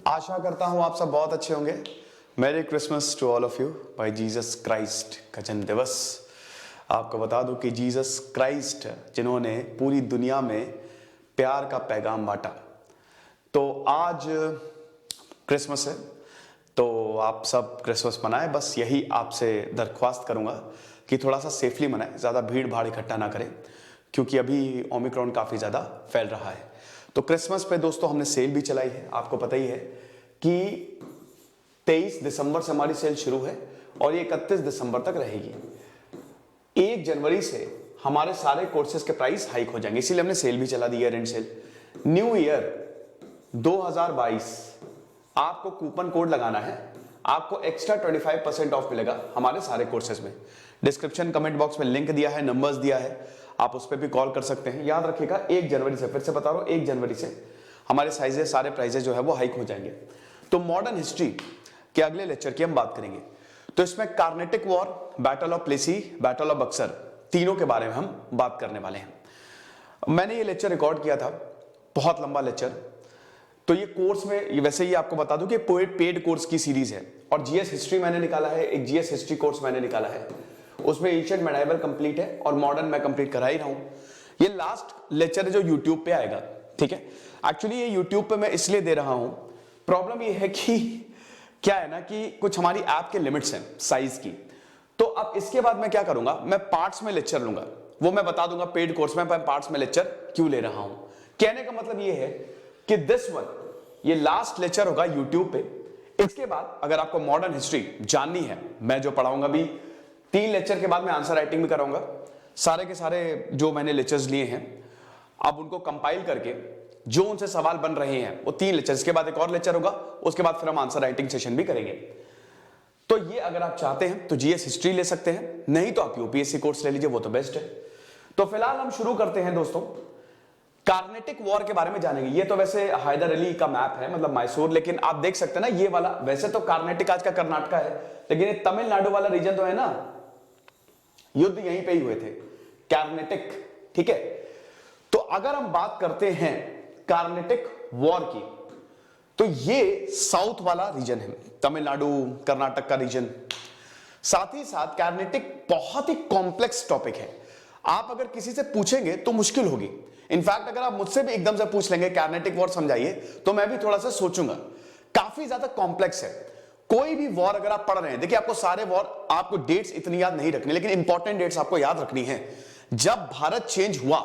आशा करता हूँ आप सब बहुत अच्छे होंगे। Merry Christmas to all of you by Jesus Christ का जन्म दिवस। आपको बता दूं कि जीसस क्राइस्ट जिन्होंने पूरी दुनिया में प्यार का पैगाम बांटा, तो आज क्रिसमस है, तो आप सब क्रिसमस मनाएं। बस यही आपसे दरख्वास्त करूंगा कि थोड़ा सा सेफली मनाएं, ज़्यादा भीड़ भाड़ इकट्ठा ना करें, क्योंकि अभी ओमिक्रॉन काफ़ी ज़्यादा फैल रहा है। तो क्रिसमस पे दोस्तों हमने सेल भी चलाई है। आपको पता ही है कि 23 दिसंबर से हमारी सेल शुरू है और ये 31 दिसंबर तक रहेगी। 1 जनवरी से हमारे सारे कोर्सेज के प्राइस हाइक हो जाएंगे, इसीलिए हमने सेल भी चला दी, year end sale. New year 2022 आपको कूपन कोड लगाना है, आपको एक्स्ट्रा 25% ऑफ मिलेगा हमारे सारे कोर्सेज में। डिस्क्रिप्शन कमेंट बॉक्स में लिंक दिया है, नंबर्स दिया है, आप उस पर भी कॉल कर सकते हैं। याद रखिएगा 1 जनवरी से, फिर से बता रहा हूं, 1 जनवरी से हमारे साइजेस, सारे प्राइजेस जो है वो हाइक हो जाएंगे। तो मॉडर्न हिस्ट्री के अगले लेक्चर की हम बात करेंगे। तो इसमें Carnatic war, battle of Plassey, battle of Buxar, तीनों के बारे में हम बात करने वाले हैं। मैंने ये लेक्चर रिकॉर्ड किया था, बहुत लंबा लेक्चर। तो ये कोर्स में वैसे ही आपको बता दूं कि पेड कोर्स की सीरीज है, और जीएस हिस्ट्री मैंने निकाला है, एक जीएस हिस्ट्री कोर्स मैंने निकाला है, उसमें एंशिएंट मेडाइवल कंप्लीट है और मॉडर्न मैं कंप्लीट करा ही रहा हूं। ये लास्ट लेक्चर है जो यूट्यूब पे आएगा, ठीक है। एक्चुअली ये यूट्यूब पे मैं इसलिए दे रहा हूं, प्रॉब्लम ये है कि क्या है ना कि कुछ हमारी ऐप के लिमिट्स हैं साइज की। तो अब इसके बाद मैं क्या करूंगा, मैं पार्ट्स में लेक्चर लूंगा, वो मैं बता दूंगा पेड कोर्स में मैं पार्ट्स में लेक्चर क्यों ले रहा हूं। कहने का मतलब ये है कि दिस वन, ये लास्ट लेक्चर होगा यूट्यूब पे। इसके बाद अगर आपको मॉडर्न हिस्ट्री जाननी है, मैं जो पढ़ाऊंगा भी 3 लेक्चर के बाद मैं आंसर राइटिंग भी कराऊंगा। सारे के सारे जो मैंने लेक्चर्स लिए हैं, अब उनको कंपाइल करके जो उनसे सवाल बन रहे हैं वो 3 लेक्चर्स के बाद एक और लेक्चर होगा, उसके बाद फिर हम आंसर राइटिंग सेशन भी करेंगे। तो ये अगर आप चाहते हैं तो जीएस हिस्ट्री ले सकते हैं, नहीं तो आप यूपीएससी कोर्स ले लीजिए, वो तो बेस्ट है। तो फिलहाल हम शुरू करते हैं दोस्तों, कार्नेटिक वॉर के बारे में जानेंगे। ये तो वैसे हैदर अली का मैप है, मतलब मैसूर, लेकिन आप देख सकते हैं ना ये वाला, वैसे तो कार्नेटिक आज का कर्नाटका है, लेकिन ये तमिलनाडु वाला रीजन तो है ना, युद्ध यहीं पे ही हुए थे, कार्नेटिक, ठीक है। तो अगर हम बात करते हैं कार्नेटिक वॉर की, तो ये साउथ वाला रीजन है, तमिलनाडु कर्नाटक का रीजन। साथ ही साथ कार्नेटिक बहुत ही कॉम्प्लेक्स टॉपिक है, आप अगर किसी से पूछेंगे तो मुश्किल होगी। इनफैक्ट अगर आप मुझसे भी एकदम से पूछ लेंगे कार्नेटिक वॉर समझाइए, तो मैं भी थोड़ा सा सोचूंगा, काफी ज्यादा कॉम्प्लेक्स है। कोई भी वॉर अगर आप पढ़ रहे हैं, देखिए आपको सारे वॉर, आपको डेट्स इतनी याद नहीं रखनी, लेकिन इंपॉर्टेंट डेट्स आपको याद रखनी है। जब भारत चेंज हुआ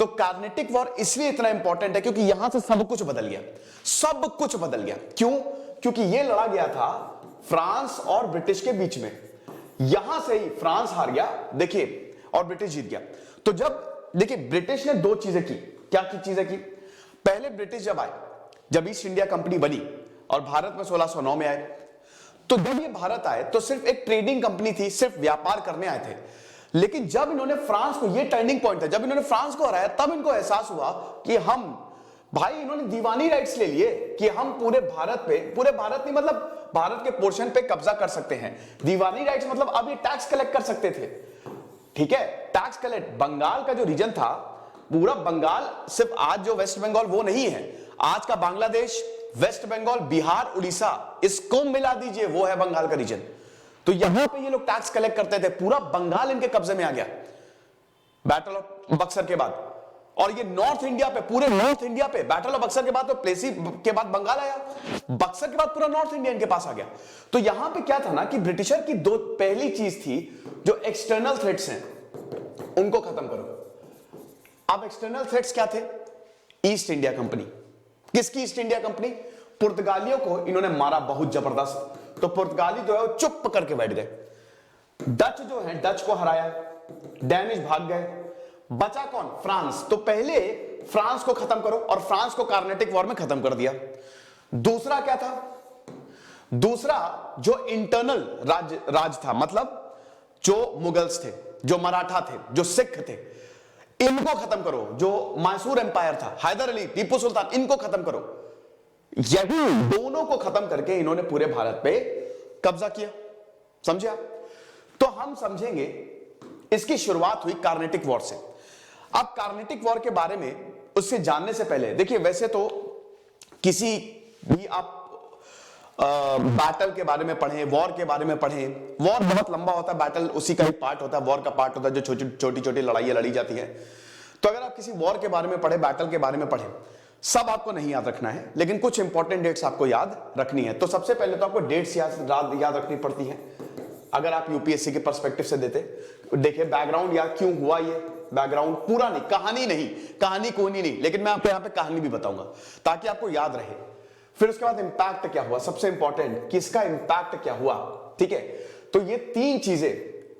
तो कार्नेटिक वॉर इसलिए इतना इंपॉर्टेंट है क्योंकि यहां से सब कुछ बदल गया, सब कुछ बदल गया। क्यों? क्योंकि यह लड़ा गया था फ्रांस और ब्रिटिश के बीच में। यहां से ही फ्रांस हार गया, देखिए, और ब्रिटिश जीत गया। तो जब देखिए ब्रिटिश ने 2 चीजें की, क्या की चीजें की? पहले ब्रिटिश जब आए, जब ईस्ट इंडिया कंपनी बनी और भारत में 1609 में आए, तो जब ये भारत आए तो सिर्फ एक ट्रेडिंग कंपनी थी, सिर्फ व्यापार करने आए थे। लेकिन जब इन्होंने फ्रांस को, ये टर्निंग पॉइंट था, जब इन्होंने फ्रांस को हराया तब इनको एहसास हुआ कि हम, भाई इन्होंने दीवानी राइट्स ले लिए कि हम पूरे भारत पे, पूरे भारत नहीं मतलब भारत के पोर्शन पे कब्जा कर सकते हैं। दीवानी राइट्स मतलब अब ये टैक्स कलेक्ट कर सकते थे, ठीक है, टैक्स कलेक्ट। बंगाल का जो रीजन था, पूरा बंगाल, सिर्फ आज जो वेस्ट बंगाल वो नहीं है, आज का बांग्लादेश, वेस्ट बंगाल, बिहार, उड़ीसा, इसको मिला दीजिए, वो है बंगाल का रीजन। तो यहां पे ये लोग टैक्स कलेक्ट करते थे, पूरा बंगाल इनके कब्जे में आ गया बैटल ऑफ बक्सर के बाद। और ये नॉर्थ इंडिया पे, पूरे नॉर्थ इंडिया पे, बैटल ऑफ बक्सर के बाद तो प्लेसी के बाद बंगाल आया, बक्सर के बाद पूरा नॉर्थ इंडिया इनके पास आ गया। तो यहां पे क्या था ना कि ब्रिटिशर की 2 पहली चीज थी, जो एक्सटर्नल थ्रेट्स हैं उनको खत्म करो। अब एक्सटर्नल थ्रेट्स क्या थे? East India company. किसकी ईस्ट इंडिया कंपनी? पुर्तगालियों को इन्होंने मारा बहुत जबरदस्त, तो पुर्तगाली जो है वो चुप करके बैठ गए। डच जो है, डच को हराया, डैनिश भाग गए, बचा कौन? फ्रांस। तो पहले फ्रांस को खत्म करो, और फ्रांस को कार्नेटिक वॉर में खत्म कर दिया। दूसरा क्या था? दूसरा जो इंटरनल राज था, मतलब जो मुगल्स थे, जो मराठा थे, जो सिख थे, इनको खत्म करो। जो मैसूर एम्पायर था, हैदर अली, टीपू सुल्तान, इनको खत्म करो। यही दोनों को खत्म करके इन्होंने पूरे भारत पे कब्जा किया, समझे आप? तो हम समझेंगे इसकी शुरुआत हुई कार्नेटिक वॉर से। अब कार्नेटिक वॉर के बारे में उससे जानने से पहले देखिए, वैसे तो किसी भी आप बैटल के बारे में पढ़ें, वॉर के बारे में पढ़ें। वॉर बहुत लंबा होता है, बैटल उसी का ही पार्ट होता है, वॉर का पार्ट होता है, जो छोटी छोटी लड़ाइयां लड़ी जाती हैं। तो अगर आप किसी वॉर के बारे में पढ़े, बैटल के बारे में पढ़ें, सब आपको नहीं याद रखना है, लेकिन कुछ इंपॉर्टेंट डेट्स आपको याद रखनी है। तो सबसे पहले तो आपको डेट्स याद रखनी पड़ती है। अगर आप यूपीएससी के पर्सपेक्टिव से देखिए बैकग्राउंड याद क्यों हुआ, ये बैकग्राउंड पूरा नहीं, कहानी कोई नहीं, लेकिन मैं आपको यहां पे कहानी भी बताऊंगा ताकि आपको याद रहे। फिर उसके बाद इंपैक्ट क्या हुआ, सबसे इंपॉर्टेंट किसका इंपैक्ट क्या हुआ, ठीक है। तो ये तीन चीजें,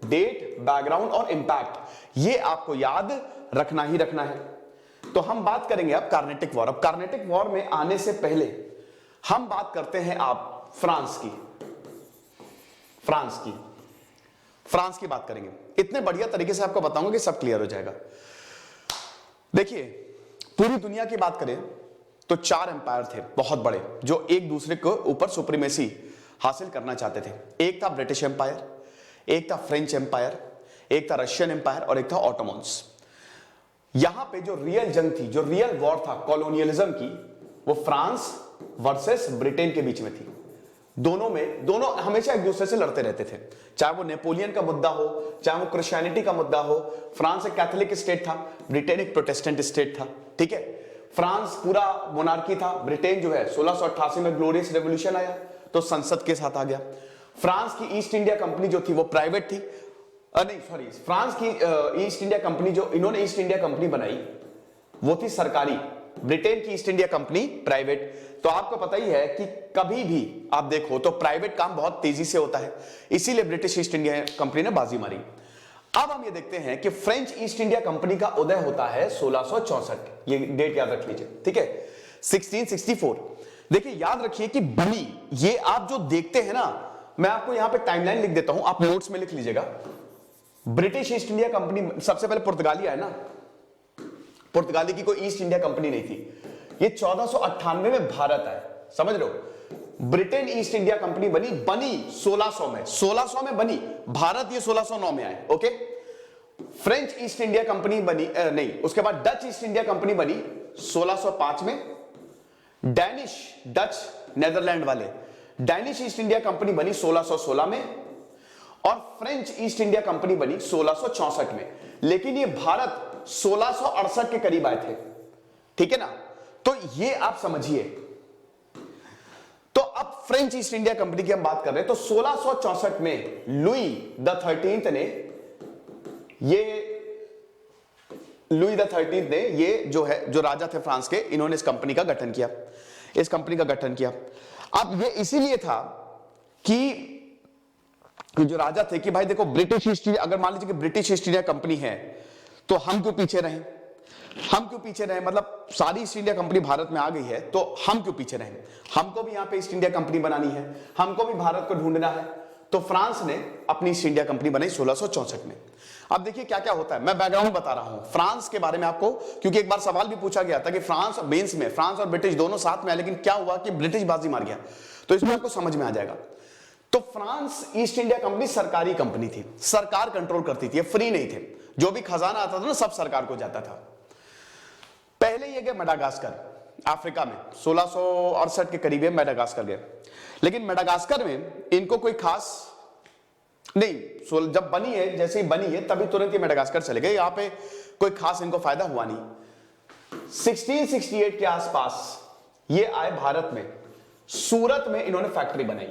डेट, बैकग्राउंड और इंपैक्ट, ये आपको याद रखना ही रखना है। तो हम बात करेंगे अब कार्नेटिक वॉर। अब कार्नेटिक वॉर में आने से पहले हम बात करते हैं आप फ्रांस की बात करेंगे। इतने बढ़िया तरीके से आपको बताऊंगा कि सब क्लियर हो जाएगा। देखिए, पूरी दुनिया की बात करें तो 4 एम्पायर थे बहुत बड़े, जो एक दूसरे को ऊपर सुप्रीमेसी हासिल करना चाहते थे। एक था ब्रिटिश एम्पायर, एक था फ्रेंच एम्पायर, एक था रशियन एम्पायर और एक था ऑटोमन्स। यहां पे जो रियल जंग थी, जो रियल वॉर था कॉलोनियलिज्म की, वो फ्रांस वर्सेस ब्रिटेन के बीच में थी। दोनों हमेशा एक दूसरे से लड़ते रहते थे, चाहे वो नेपोलियन का मुद्दा हो, चाहे वो क्रिश्चियनिटी का मुद्दा हो। फ्रांस एक कैथोलिक स्टेट था, ब्रिटेन एक प्रोटेस्टेंट स्टेट था, ठीक है। फ्रांस पूरा मोनार्की था, ब्रिटेन जो है 1688 में ग्लोरियस रेवोल्यूशन आया तो संसद के साथ आ गया। फ्रांस की ईस्ट इंडिया कंपनी जो थी वो प्राइवेट थी, फ्रांस की ईस्ट इंडिया कंपनी, जो इन्होंने ईस्ट इंडिया कंपनी बनाई वो थी सरकारी, ब्रिटेन की ईस्ट इंडिया कंपनी प्राइवेट। तो आपको पता ही है कि कभी भी आप देखो तो प्राइवेट काम बहुत तेजी से होता है, इसीलिए ब्रिटिश ईस्ट इंडिया कंपनी ने बाजी मारी। अब हम ये देखते हैं कि फ्रेंच ईस्ट इंडिया कंपनी का उदय होता है 1664, ये डेट याद रख लीजिए, ठीक है, 1664। देखिए याद रखिए कि बनी, ये आप जो देखते हैं ना, मैं आपको यहां पे टाइमलाइन लिख देता हूं, आप नोट्स में लिख लीजिएगा। ब्रिटिश ईस्ट इंडिया कंपनी सबसे पहले पुर्तगाली आया ना, पुर्तगाली की कोई ईस्ट इंडिया कंपनी नहीं थी। ये 1498 में भारत आया, समझ रहे हो। ब्रिटेन ईस्ट इंडिया कंपनी बनी 1600 में बनी, भारत ये 1609 में आए, okay. French east India company बनी नहीं, उसके बाद डच ईस्ट इंडिया कंपनी बनी 1605 में। डच नेदरलैंड वाले डैनिश ईस्ट इंडिया कंपनी बनी 1616 में, और फ्रेंच ईस्ट इंडिया कंपनी बनी 1664 में। लेकिन ये भारत 1668 के करीब आए थे, ठीक है ना। तो ये आप समझिए। तो अब फ्रेंच ईस्ट इंडिया कंपनी की हम बात कर रहे हैं, तो 1664 में लुई द 13th ने ये जो राजा थे फ्रांस के, इन्होंने इस कंपनी का गठन किया। अब ये इसीलिए था कि जो राजा थे कि भाई देखो, ब्रिटिश ईस्ट इंडिया, अगर मान लीजिए कि ब्रिटिश ईस्ट इंडिया कंपनी है तो हम क्यों पीछे रहें, मतलब सारी ईस्ट इंडिया कंपनी भारत में आ गई है तो हम क्यों पीछे रहें, हमको भी यहां पे ईस्ट इंडिया कंपनी बनानी है, हमको भी भारत को ढूंढना है। तो फ्रांस ने अपनी ईस्ट इंडिया कंपनी बनाई 1664 में। अब देखिए क्या क्या होता है, मैं बैकग्राउंड बता रहा हूं फ्रांस के बारे में आपको, क्योंकि एक बार सवाल भी पूछा गया था कि फ्रांस मेंस में फ्रांस और ब्रिटिश दोनों साथ में आए, लेकिन क्या हुआ कि ब्रिटिश बाजी मार गया। तो इसमें आपको समझ में आ जाएगा। तो फ्रांस ईस्ट इंडिया कंपनी सरकारी कंपनी थी, सरकार कंट्रोल करती थी, फ्री नहीं थे, जो भी खजाना आता था ना सब सरकार को जाता था। पहले ये गए मेडागास्कर, अफ्रीका में 1668 के करीब मेडागास्कर गए, लेकिन मेडागास्कर में इनको कोई खास नहीं, जब बनी है, जैसे ही बनी है तभी तुरंत ये मेडागास्कर चले गए, यहां पे कोई खास इनको फायदा हुआ नहीं। 1668 के आसपास ये आए भारत में, सूरत में इन्होंने फैक्ट्री बनाई।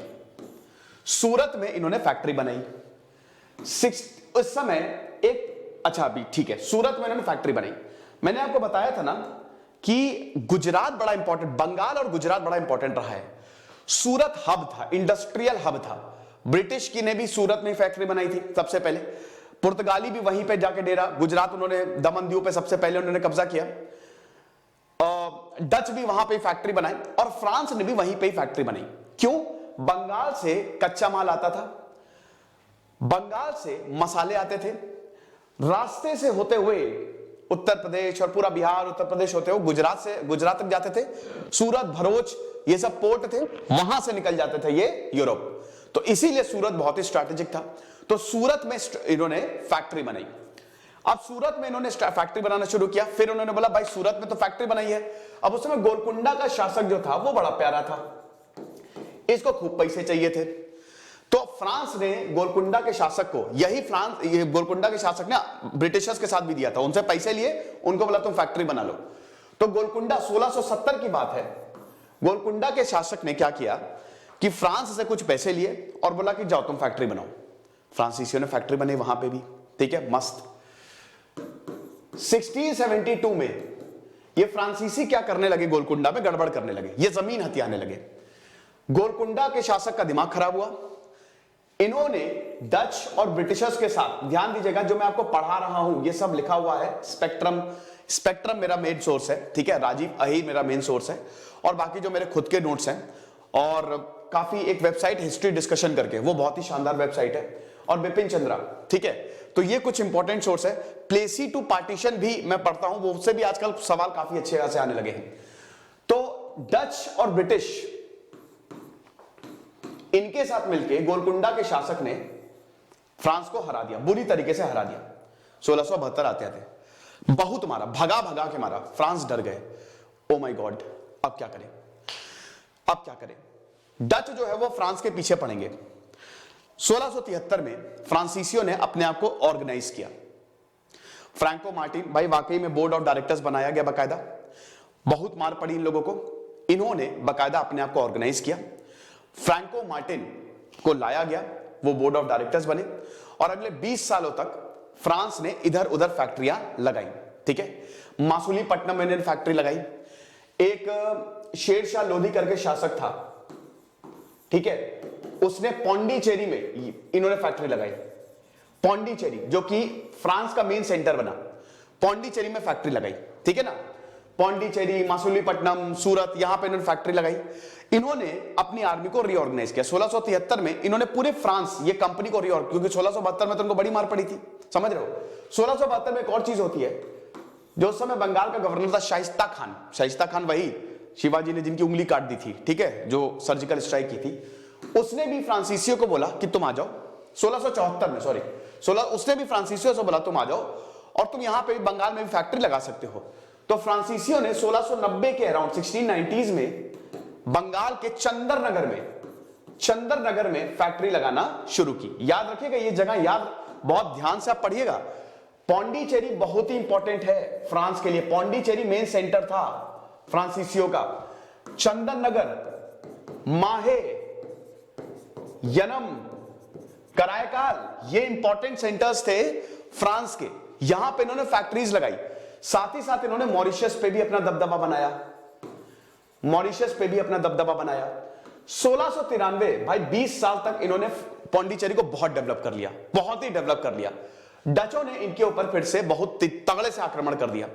उस समय एक, अच्छा अभी ठीक है, सूरत में इन्होंने फैक्ट्री बनाई। मैंने आपको बताया था ना कि गुजरात बड़ा इंपॉर्टेंट, बंगाल और गुजरात बड़ा इंपॉर्टेंट रहा है। सूरत हब था, इंडस्ट्रियल हब था। ब्रिटिश की ने भी सूरत में फैक्ट्री बनाई थी सबसे पहले, पुर्तगाली भी वहीं पे जाके डेरा, गुजरात उन्होंने दमन दीव पे सबसे पहले उन्होंने कब्जा किया, डच भी वहां पे फैक्ट्री बनाई, और फ्रांस ने भी वहीं पे फैक्ट्री बनाई। क्यों? बंगाल से कच्चा माल आता था, बंगाल से मसाले आते थे, रास्ते से होते हुए उत्तर प्रदेश और पूरा बिहार उत्तर प्रदेश होते हुए गुजरात तक जाते थे। सूरत, भरूच ये सब पोर्ट थे, वहां से निकल जाते थे ये यूरोप। तो इसीलिए सूरत बहुत ही स्ट्रैटेजिक था। तो सूरत में इन्होंने फैक्ट्री बनाई। अब सूरत में इन्होंने फैक्ट्री बनाना शुरू किया, फिर उन्होंने बोला भाई सूरत में तो फैक्ट्री बनाई है। अब उस समय गोलकुंडा का शासक जो था वो बड़ा प्यारा था, इसको खूब पैसे चाहिए थे। तो फ्रांस ने गोलकुंडा के शासक को, ये गोलकुंडा के शासक ने ब्रिटिशर्स के साथ भी दिया था, उनसे पैसे लिए, उनको बोला तुम फैक्ट्री बना लो। तो गोलकुंडा 1670 की बात है, गोलकुंडा के शासक ने क्या किया कि फ्रांस से कुछ पैसे लिए और बोला कि जाओ तुम फैक्ट्री बनाओ। फ्रांसीसियों ने फैक्ट्री बनाई वहां पे भी, ठीक है, मस्त। 1672 में ये फ्रांसीसी क्या करने लगे, गोलकुंडा में गड़बड़ करने लगे, ये जमीन हथियाने लगे। गोलकुंडा के शासक का दिमाग खराब हुआ, इन्होंने डच और ब्रिटिशर्स के साथ, ध्यान दीजिएगा जो मैं आपको पढ़ा रहा हूं ये सब लिखा हुआ है, स्पेक्ट्रम मेरा मेन सोर्स है, ठीक है, राजीव अहीर मेरा मेन सोर्स है, और बाकी जो मेरे खुद के नोट्स हैं, और काफी एक वेबसाइट हिस्ट्री डिस्कशन करके, वो बहुत ही शानदार वेबसाइट है, और बिपिन चंद्रा, ठीक है। तो ये कुछ इंपॉर्टेंट सोर्स है। प्लेसी टू पार्टीशन भी मैं पढ़ता हूं, वो उससे भी आजकल सवाल काफी अच्छे खासे आने लगे हैं। तो डच और ब्रिटिश इनके साथ मिलकर गोलकुंडा के शासक ने फ्रांस को हरा दिया, बुरी तरीके से हरा दिया। 1672 आते आते बहुत मारा, भगा भगा के मारा, फ्रांस डर गए, ओ माय गॉड अब क्या करें, अब क्या करें। डच जो है वो फ्रांस के पीछे पड़ेंगे। 1673 में फ्रांसीसियों ने अपने आप को ऑर्गेनाइज किया। फ्रैंको मार्टिन, भाई वाकई में बोर्ड ऑफ डायरेक्टर्स बनाया गया बकायदा, बहुत मार पड़ी इन लोगों को, इन्होंने बकायदा अपने आप को ऑर्गेनाइज किया। फ्रैंको मार्टिन को लाया गया, वो बोर्ड ऑफ डायरेक्टर्स बने, और अगले 20 सालों तक फ्रांस ने इधर उधर फैक्ट्रियां लगाई, ठीक है। मासुलीपट्टनम में इन्होंने फैक्ट्री लगाई, एक शेरशाह लोधी करके शासक था, ठीक है, उसने पौंडीचेरी में इन्होंने फैक्ट्री लगाई। पौंडीचेरी जो कि फ्रांस का मेन सेंटर बना, पौंडीचेरी में फैक्ट्री लगाई, ठीक है ना। पौंडीचेरी, मासुलीपट्टनम, सूरत, यहां पे इन्होंने फैक्ट्री लगाई। इन्होंने अपनी आर्मी को रीऑर्गेनाइज किया। 1673 में इन्होंने पूरे फ्रांस, ये कंपनी को रीऑर्गेनाइज, क्योंकि 1672 में तो उनको बड़ी मार पड़ी थी, समझ रहे हो। 1672 में एक और चीज होती है, जो उस समय बंगाल का गवर्नर था शाइस्ता खान। शाइस्ता खान वही शिवाजी ने जिनकी उंगली काट दी थी, ठीक है, जो सर्जिकल स्ट्राइक की थी, उसने भी फ्रांसीसियों को बोला कि तुम आ जाओ। 1674 में, सॉरी, उसने भी फ्रांसीसियों से बोला तुम आ जाओ और तुम यहां पे बंगाल में भी फैक्ट्री लगा सकते हो। तो फ्रांसीसियों ने 1690 के अराउंड 1690s में बंगाल के चंदरनगर में फैक्ट्री लगाना शुरू की। याद रखिएगा ये जगह, याद बहुत ध्यान से आप पढ़िएगा। पौंडीचेरी बहुत ही इंपॉर्टेंट है फ्रांस के लिए, पौंडीचेरी मेन सेंटर था फ्रांसीसियों का। चंदननगर, माहे, यनम, करायकाल, ये इंपॉर्टेंट सेंटर्स थे फ्रांस के, यहां पे इन्होंने फैक्ट्रीज लगाई। साथ ही साथ इन्होंने मॉरिशस पे भी अपना दबदबा बनाया, मॉरिशस पे भी अपना दबदबा बनाया। 1693, भाई 20 साल तक इन्होंने पौंडीचेरी को बहुत डेवलप कर लिया, बहुत ही डेवलप कर लिया। डचों ने इनके ऊपर फिर से बहुत तगड़े से आक्रमण कर दिया,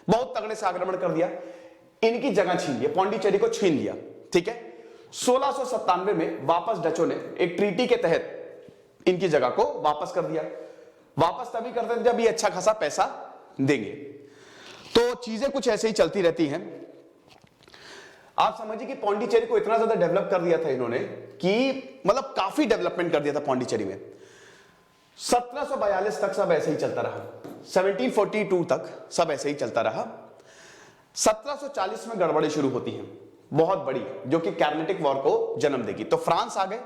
बहुत तगड़े से आक्रमण कर दिया, इनकी जगह छीन लिया, पौंडीचेरी को छीन लिया, ठीक है। 1697 में वापस डचों ने एक ट्रीटी के तहत इनकी जगह को वापस कर दिया। वापस तभी करते थे जब ये अच्छा खासा पैसा देंगे। तो चीजें कुछ ऐसे ही चलती रहती हैं। आप समझिए कि पौंडीचेरी को इतना ज्यादा डेवलप कर दिया था इन्होंने कि मतलब काफी डेवलपमेंट कर दिया था पौंडीचेरी में। 1742 तक सब ऐसे ही चलता रहा, 1742 तक सब ऐसे ही चलता रहा। 1740 में गड़बड़ी शुरू होती है बहुत बड़ी, जो कि कैरनेटिक वॉर को जन्म देगी। तो फ्रांस आ गए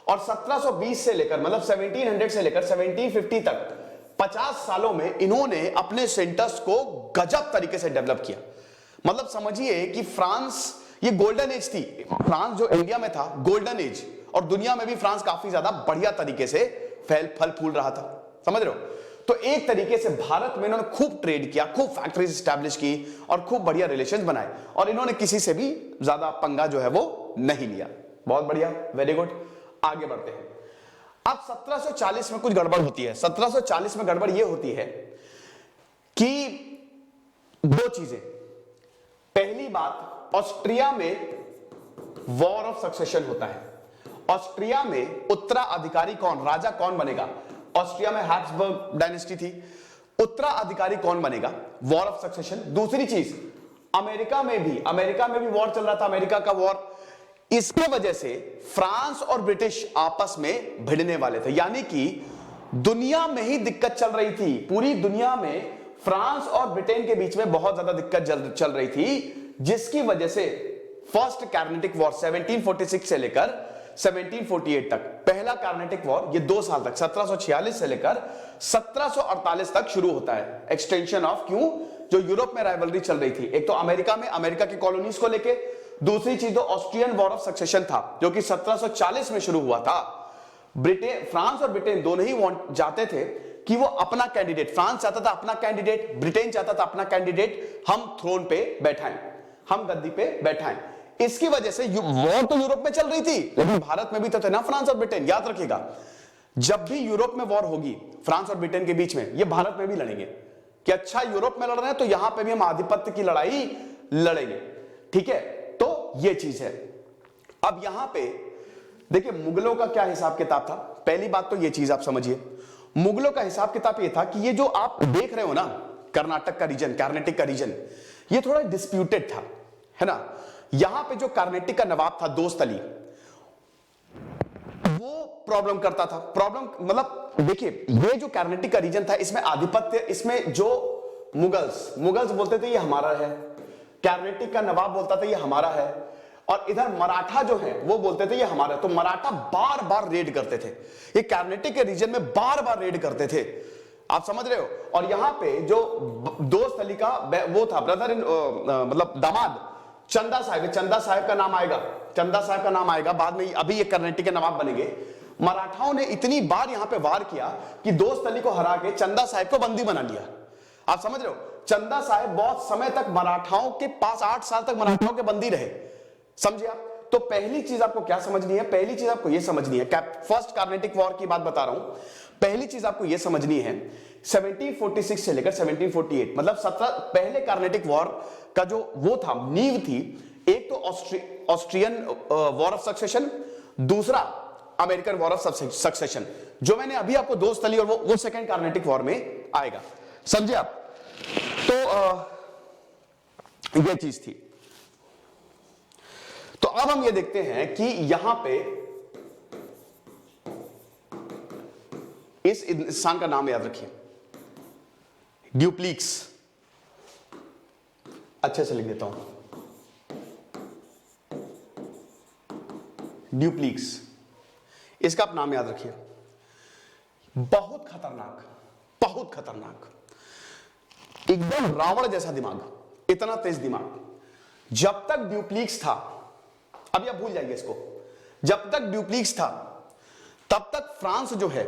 और 1720 से लेकर, मतलब 1700 से लेकर 1750 तक 50 सालों में इन्होंने अपने सेंटर्स को गजब तरीके से डेवलप किया। मतलब समझिए कि फ्रांस, ये गोल्डन एज थी, फ्रांस जो इंडिया में था गोल्डन एज, और दुनिया में भी फ्रांस काफी ज्यादा बढ़िया तरीके से फल फूल रहा था, समझ रहे हो। तो एक तरीके से भारत में इन्होंने खूब ट्रेड किया, खूब फैक्ट्रीज स्टैब्लिश की और खूब बढ़िया रिलेशंस बनाए, और इन्होंने किसी से भी ज्यादा पंगा जो है वो नहीं लिया। बहुत बढ़िया, वेरी गुड। आगे बढ़ते हैं। अब 1740 में कुछ गड़बड़ होती है। 1740 में गड़बड़ यह होती है कि दो चीजें। पहली बात, ऑस्ट्रिया में वॉर ऑफ सक्सेशन होता है। ऑस्ट्रिया में उत्तराधिकारी कौन, राजा कौन बनेगा। ऑस्ट्रिया में हैब्सबर्ग डायनेस्टी थी, उत्तराधिकारी कौन बनेगा, वॉर ऑफ सक्सेशन। दूसरी चीज, अमेरिका में भी वॉर चल रहा था, अमेरिका का वॉर। इसके वजह से फ्रांस और ब्रिटिश आपस में भिड़ने वाले थे, यानी कि दुनिया में ही दिक्कत चल रही थी। पूरी दुनिया में फ्रांस और ब्रिटेन के बीच में बहुत ज्यादा दिक्कत चल रही थी, जिसकी वजह से फर्स्ट कार्नेटिक वॉर 1746 से लेकर 1748 तक, पहला कार्नेटिक वॉर ये 2 साल तक 1746 से लेकर 1748 तक शुरू होता है। एक्सटेंशन ऑफ क्यों, जो यूरोप में राइवलरी चल रही थी, एक तो अमेरिका में अमेरिका की कॉलोनीज को लेके, दूसरी चीज तो ऑस्ट्रियन वॉर ऑफ सक्सेशन था जो कि 1740 में शुरू हुआ था। ब्रिटेन, फ्रांस और ब्रिटेन दोनों ही चाहते थे कि वो अपना कैंडिडेट, फ्रांस चाहता था अपना कैंडिडेट, ब्रिटेन चाहता था अपना कैंडिडेट हम थ्रोन पे बैठाएं, हम गद्दी पे बैठाएं। इसकी वजह से वॉर तो यूरोप में चल रही थी, लेकिन भारत में भी तो थे ना फ्रांस और ब्रिटेन। याद रखिएगा, जब भी यूरोप में वॉर होगी फ्रांस और ब्रिटेन के बीच में, ये भारत में भी लड़ेंगे कि अच्छा यूरोप में लड़ रहे हैं तो यहां पे भी हम आधिपत्य की लड़ाई लड़ेंगे। ठीक है, तो ये चीज है। अब यहां पे देखिए मुगलों का क्या हिसाब किताब था। पहली बात तो ये चीज आप समझिए, मुगलों का हिसाब किताब ये था कि ये जो आप देख रहे हो ना कर्नाटक का रीजन, कार्नेटिक का रीजन, ये थोड़ा डिस्प्यूटेड था, है ना। यहां पे जो कार्नेटिक का नवाब था दोस्तली, वो प्रॉब्लम करता था। प्रॉब्लम मतलब देखिए, ये जो कार्नेटिक का रीजन था इसमें आधिपत्य, इसमें जो मुगल्स बोलते थे ये हमारा है, कार्नेटिक का नवाब बोलता था ये हमारा है, और इधर मराठा जो है वो बोलते थे ये हमारा। तो मराठा बार बार रेड करते थे, ये कार्नेटिक के रीजन में बार बार रेड करते थे, आप समझ रहे हो। और यहां पे जो दोस्त अली का वो था ब्रदर इन मतलब दामाद चंदा साहिब, चंदा साहिब का नाम आएगा, चंदा साहिब का नाम आएगा बाद में, अभी ये कर्नाटक के नवाब बनेंगे। मराठाओं ने इतनी बार यहां पे वार किया कि दोस्त अली को हरा के चंदा साहिब को बंदी बना लिया, आप समझ रहे हो। चंदा साहिब बहुत समय तक मराठाओं के पास, 8 साल तक मराठाओं के बंदी रहे, समझे आप। तो पहली चीज आपको क्या समझनी है, पहली चीज आपको यह समझनी है, फर्स्ट कार्नेटिक वॉर की बात बता रहा हूं, पहली चीज आपको यह समझनी है 1746 से लेकर 1748 मतलब 17 पहले कार्नेटिक वॉर का जो वो था, नींव थी, एक तो ऑस्ट्रियन वॉर ऑफ सक्सेशन, दूसरा अमेरिकन वॉर ऑफ सक्सेशन, जो मैंने अभी आपको दोस्त अली, और वो सेकेंड कार्नेटिक वॉर में आएगा, समझे आप। तो यह चीज थी। तो अब हम ये देखते हैं कि यहां पे इस इंसान का नाम याद रखिए, ड्यूप्लीक्स, अच्छे से लिख देता हूं, ड्यूप्लीक्स, इसका आप नाम याद रखिए। बहुत खतरनाक, बहुत खतरनाक, एकदम रावण जैसा दिमाग, इतना तेज दिमाग। जब तक ड्यूप्लीक्स था, अभी आप भूल जाइए इसको, जब तक ड्यूप्लीक्स था तब तक फ्रांस जो है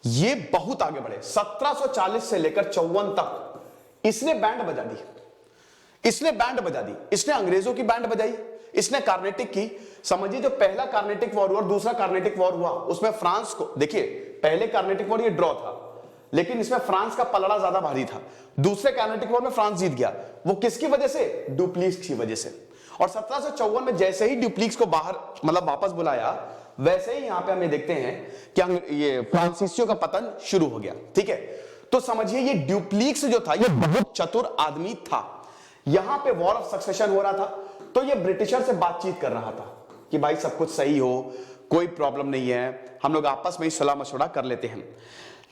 ये बहुत आगे बढ़े। 1740 से लेकर 54 तक इसने बैंड बजा दी, इसने बैंड बजा दी, इसने अंग्रेजों की बैंड बजाई, इसने कार्नेटिक की। समझिए जो पहला कार्नेटिक वॉर हुआ और दूसरा कार्नेटिक वॉर हुआ, उसमें फ्रांस को देखिए, पहले कार्नेटिक वॉर ये ड्रॉ था, लेकिन इसमें फ्रांस का पलड़ा ज्यादा भारी था। दूसरे कार्नेटिक वॉर में फ्रांस जीत गया, वो किसकी वजह से, ड्यूप्लीक्स की वजह से। और 1754 में जैसे ही ड्यूप्लीक्स को बाहर मतलब वापस बुलाया, वैसे ही यहां पे हम ये देखते हैं कि ये फ्रांसीसियों का पतन शुरू हो गया। ठीक है, तो समझिए ये ड्यूप्लीक्स जो था ये बहुत चतुर आदमी था। यहां पे वॉर ऑफ सक्सेशन हो रहा था, तो ये ब्रिटिशर से बातचीत कर रहा था कि भाई सब कुछ सही हो, कोई प्रॉब्लम नहीं है, हम लोग आपस में ही सलाह मशवरा कर लेते हैं।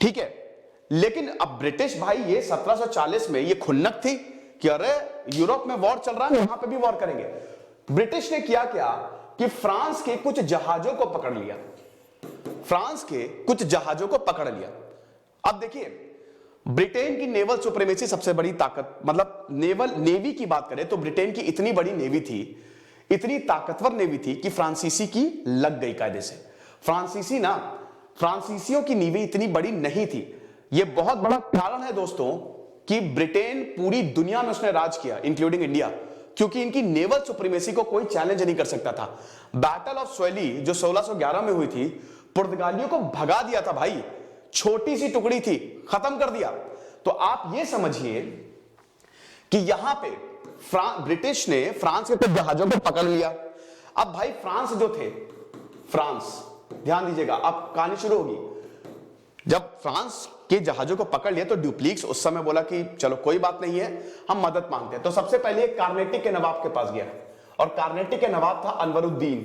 ठीक है, लेकिन अब ब्रिटिश भाई ये 1740 में ये खुन्नक थी कि अरे यूरोप में वॉर चल रहा है, यहां पे भी वॉर करेंगे। ब्रिटिश ने किया क्या कि फ्रांस के कुछ जहाजों को पकड़ लिया, फ्रांस के कुछ जहाजों को पकड़ लिया। अब देखिए, ब्रिटेन की नेवल सुप्रीमेसी सबसे बड़ी ताकत, मतलब नेवी की बात करें तो ब्रिटेन की इतनी बड़ी नेवी थी, इतनी ताकतवर नेवी थी कि फ्रांसीसी की लग गई कायदे से। फ्रांसीसियों की नेवी इतनी बड़ी नहीं थी। यह बहुत बड़ा कारण है दोस्तों कि ब्रिटेन पूरी दुनिया में उसने राज किया, इंक्लूडिंग इंडिया, क्योंकि इनकी नेवल सुप्रीमेसी को कोई चैलेंज नहीं कर सकता था। बैटल ऑफ सोली जो 1611 में हुई थी, पुर्तगालियों को भगा दिया था भाई, छोटी सी टुकड़ी थी, खत्म कर दिया। तो आप ये समझिए कि यहां पे ब्रिटिश ने फ्रांस के कुछ जहाजों को पकड़ लिया। अब भाई फ्रांस जो थे, फ्रांस, ध्यान दीजिएगा, अब कहानी शुरू होगी। जब फ्रांस के जहाजों को पकड़ लिया तो ड्यूप्लीक्स उस समय बोला कि चलो कोई बात नहीं है, हम मदद मांगते हैं। तो सबसे पहले कार्नेटिक के नवाब के पास गया, और कार्नेटिक के नवाब था अनवरुद्दीन।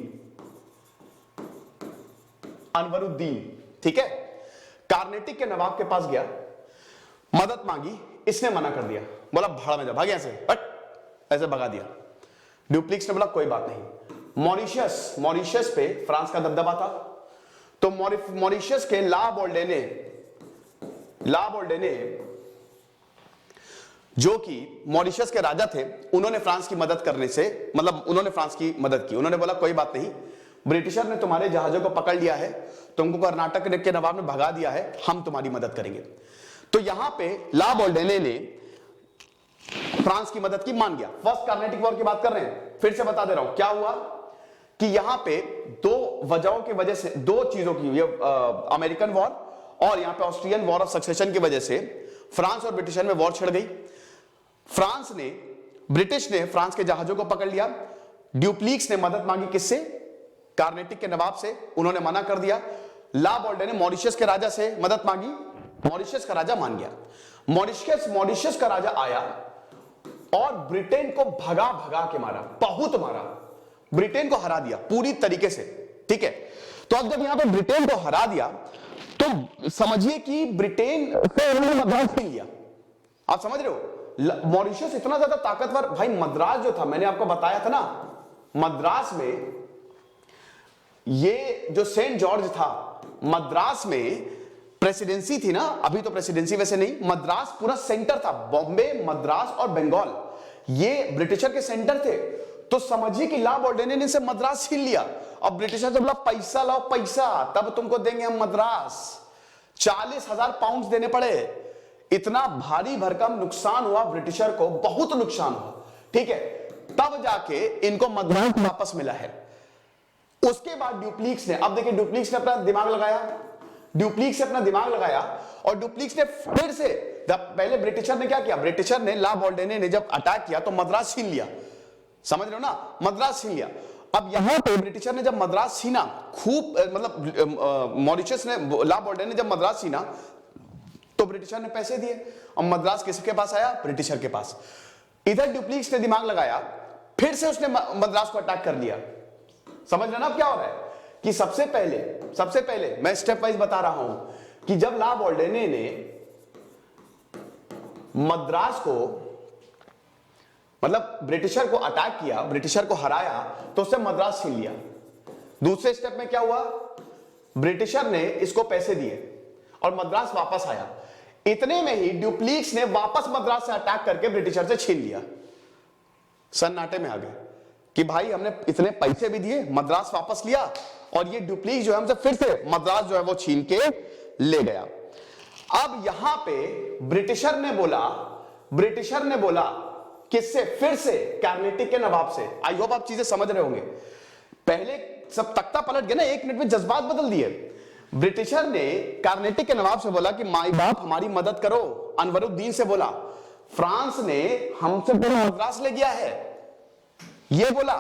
ठीक है, कार्नेटिक के नवाब के पास गया, मदद मांगी, इसने मना कर दिया, बोला भाड़ में जा, भाग यहां से, हट, ऐसे भगा दिया। ड्यूप्लिक्स ने बोला कोई बात नहीं। मॉरिशस पे फ्रांस का दबदबा था, तो मॉरिशस के ला बोल्डे ने जो कि मॉरिशस के राजा थे, उन्होंने फ्रांस की मदद करने से मतलब उन्होंने फ्रांस की मदद की। उन्होंने बोला कोई बात नहीं, ब्रिटिशर ने तुम्हारे जहाजों को पकड़ लिया है, तुमको कर्नाटक के नवाब ने भगा दिया है, हम तुम्हारी मदद करेंगे। तो यहां पे ला बोल्डेने ने फ्रांस की मदद की, मान गया। फर्स्ट कार्नेटिक वॉर की बात कर रहे हैं, फिर से बता दे रहा हूं क्या हुआ कि यहां पे दो वजहों की वजह से, दो चीजों की, ये अमेरिकन वॉर और यहां पे ऑस्ट्रियन वॉर ऑफ सक्सेशन की वजह से फ्रांस और ब्रिटिशर में वॉर छिड़ गई। ब्रिटिश ने फ्रांस के जहाजों को पकड़ लिया। ड्यूप्लिक्स ने मदद मांगी, किससे? कार्नेटिक के नवाब से, उन्होंने मना कर दिया। ला बोल्डे ने मॉरिशस के राजा से मदद मांगी, मॉरिशस का राजा मान गया। मॉरिशस का राजा आया और ब्रिटेन को भगा भगा के मारा, बहुत मारा, ब्रिटेन को हरा दिया पूरी तरीके से, ठीक है। तो अब जब यहां पे ब्रिटेन को हरा दिया तो समझिए कि ब्रिटेन से उन्होंने मद्रास छीन लिया। आप समझ रहे हो, मॉरिशस इतना ज्यादा ताकतवर, भाई मद्रास जो था, मैंने आपको बताया था ना, मद्रास में ये जो सेंट जॉर्ज था, मद्रास में प्रेसिडेंसी थी ना, अभी तो प्रेसिडेंसी वैसे नहीं, मद्रास पूरा सेंटर था, बॉम्बे, मद्रास और बंगाल, ये ब्रिटिशर के सेंटर थे। तो समझिए कि ला बोल्डेने ने से मद्रास छीन लिया। अब ब्रिटिशर जब बोला पैसा लाओ पैसा, तब तुमको देंगे हम मद्रास, 40,000 पाउंड देने पड़े। इतना भारी भरकम नुकसान हुआ ब्रिटिशर को, बहुत नुकसान हुआ, ठीक है। तब जाके इनको मद्रास वापस मिला है। उसके बाद ड्यूप्लिक्स ने, अब देखिए ड्यूप्लिक्स ने अपना दिमाग लगाया, और ड्यूप्लिक्स ने फिर से, पहले ब्रिटिशर ने क्या किया, ब्रिटिशर ने ला बोल्डेने ने जब अटैक किया तो मद्रास छीन लिया, समझ रहे हो ना, मद्रास छीन लिया। अब यहां पे ब्रिटिशर ने जब मद्रास छीना, खूब मतलब मॉरिशस ने, ला बोल्डेने ने जब मद्रास छीना तो ब्रिटिशर ने पैसे दिए, और मद्रास किसके पास आया, ब्रिटिशर के पास। इधर ड्यूप्लिक्स ने दिमाग लगाया, फिर से उसने मद्रास को अटैक कर लिया। समझ रहे ना अब क्या हो रहा है कि सबसे पहले मैं स्टेप वाइज बता रहा हूं कि जब ला बोल्डेने ने मद्रास को, मतलब ब्रिटिशर को अटैक किया, ब्रिटिशर को हराया, तो उससे मद्रास छीन लिया। दूसरे स्टेप में क्या हुआ, ब्रिटिशर ने इसको पैसे दिए और मद्रास वापस आया। इतने में ही ड्यूप्लिक्स ने वापस मद्रास से अटैक करके ब्रिटिशर से छीन लिया। सन्नाटे में आ गए कि भाई हमने इतने पैसे भी दिए, मद्रास वापस लिया, और ये ड्यूप्लिक्स जो है हमसे फिर से मद्रास जो है वो छीन के ले गया। अब यहां पे ब्रिटिशर ने बोला किससे, फिर से कार्नेटिक के नवाब से। आई होप आप चीजें समझ रहे होंगे, पहले सब तख्ता पलट गया ना, 1 मिनट में जज्बात बदल दिए। ब्रिटिशर ने कार्नेटिक के नवाब से बोला कि माई बाप हमारी मदद करो, अनवरुद्दीन से बोला। फ्रांस ने हमसे पूरा मद्रास ले गया है, ये बोला,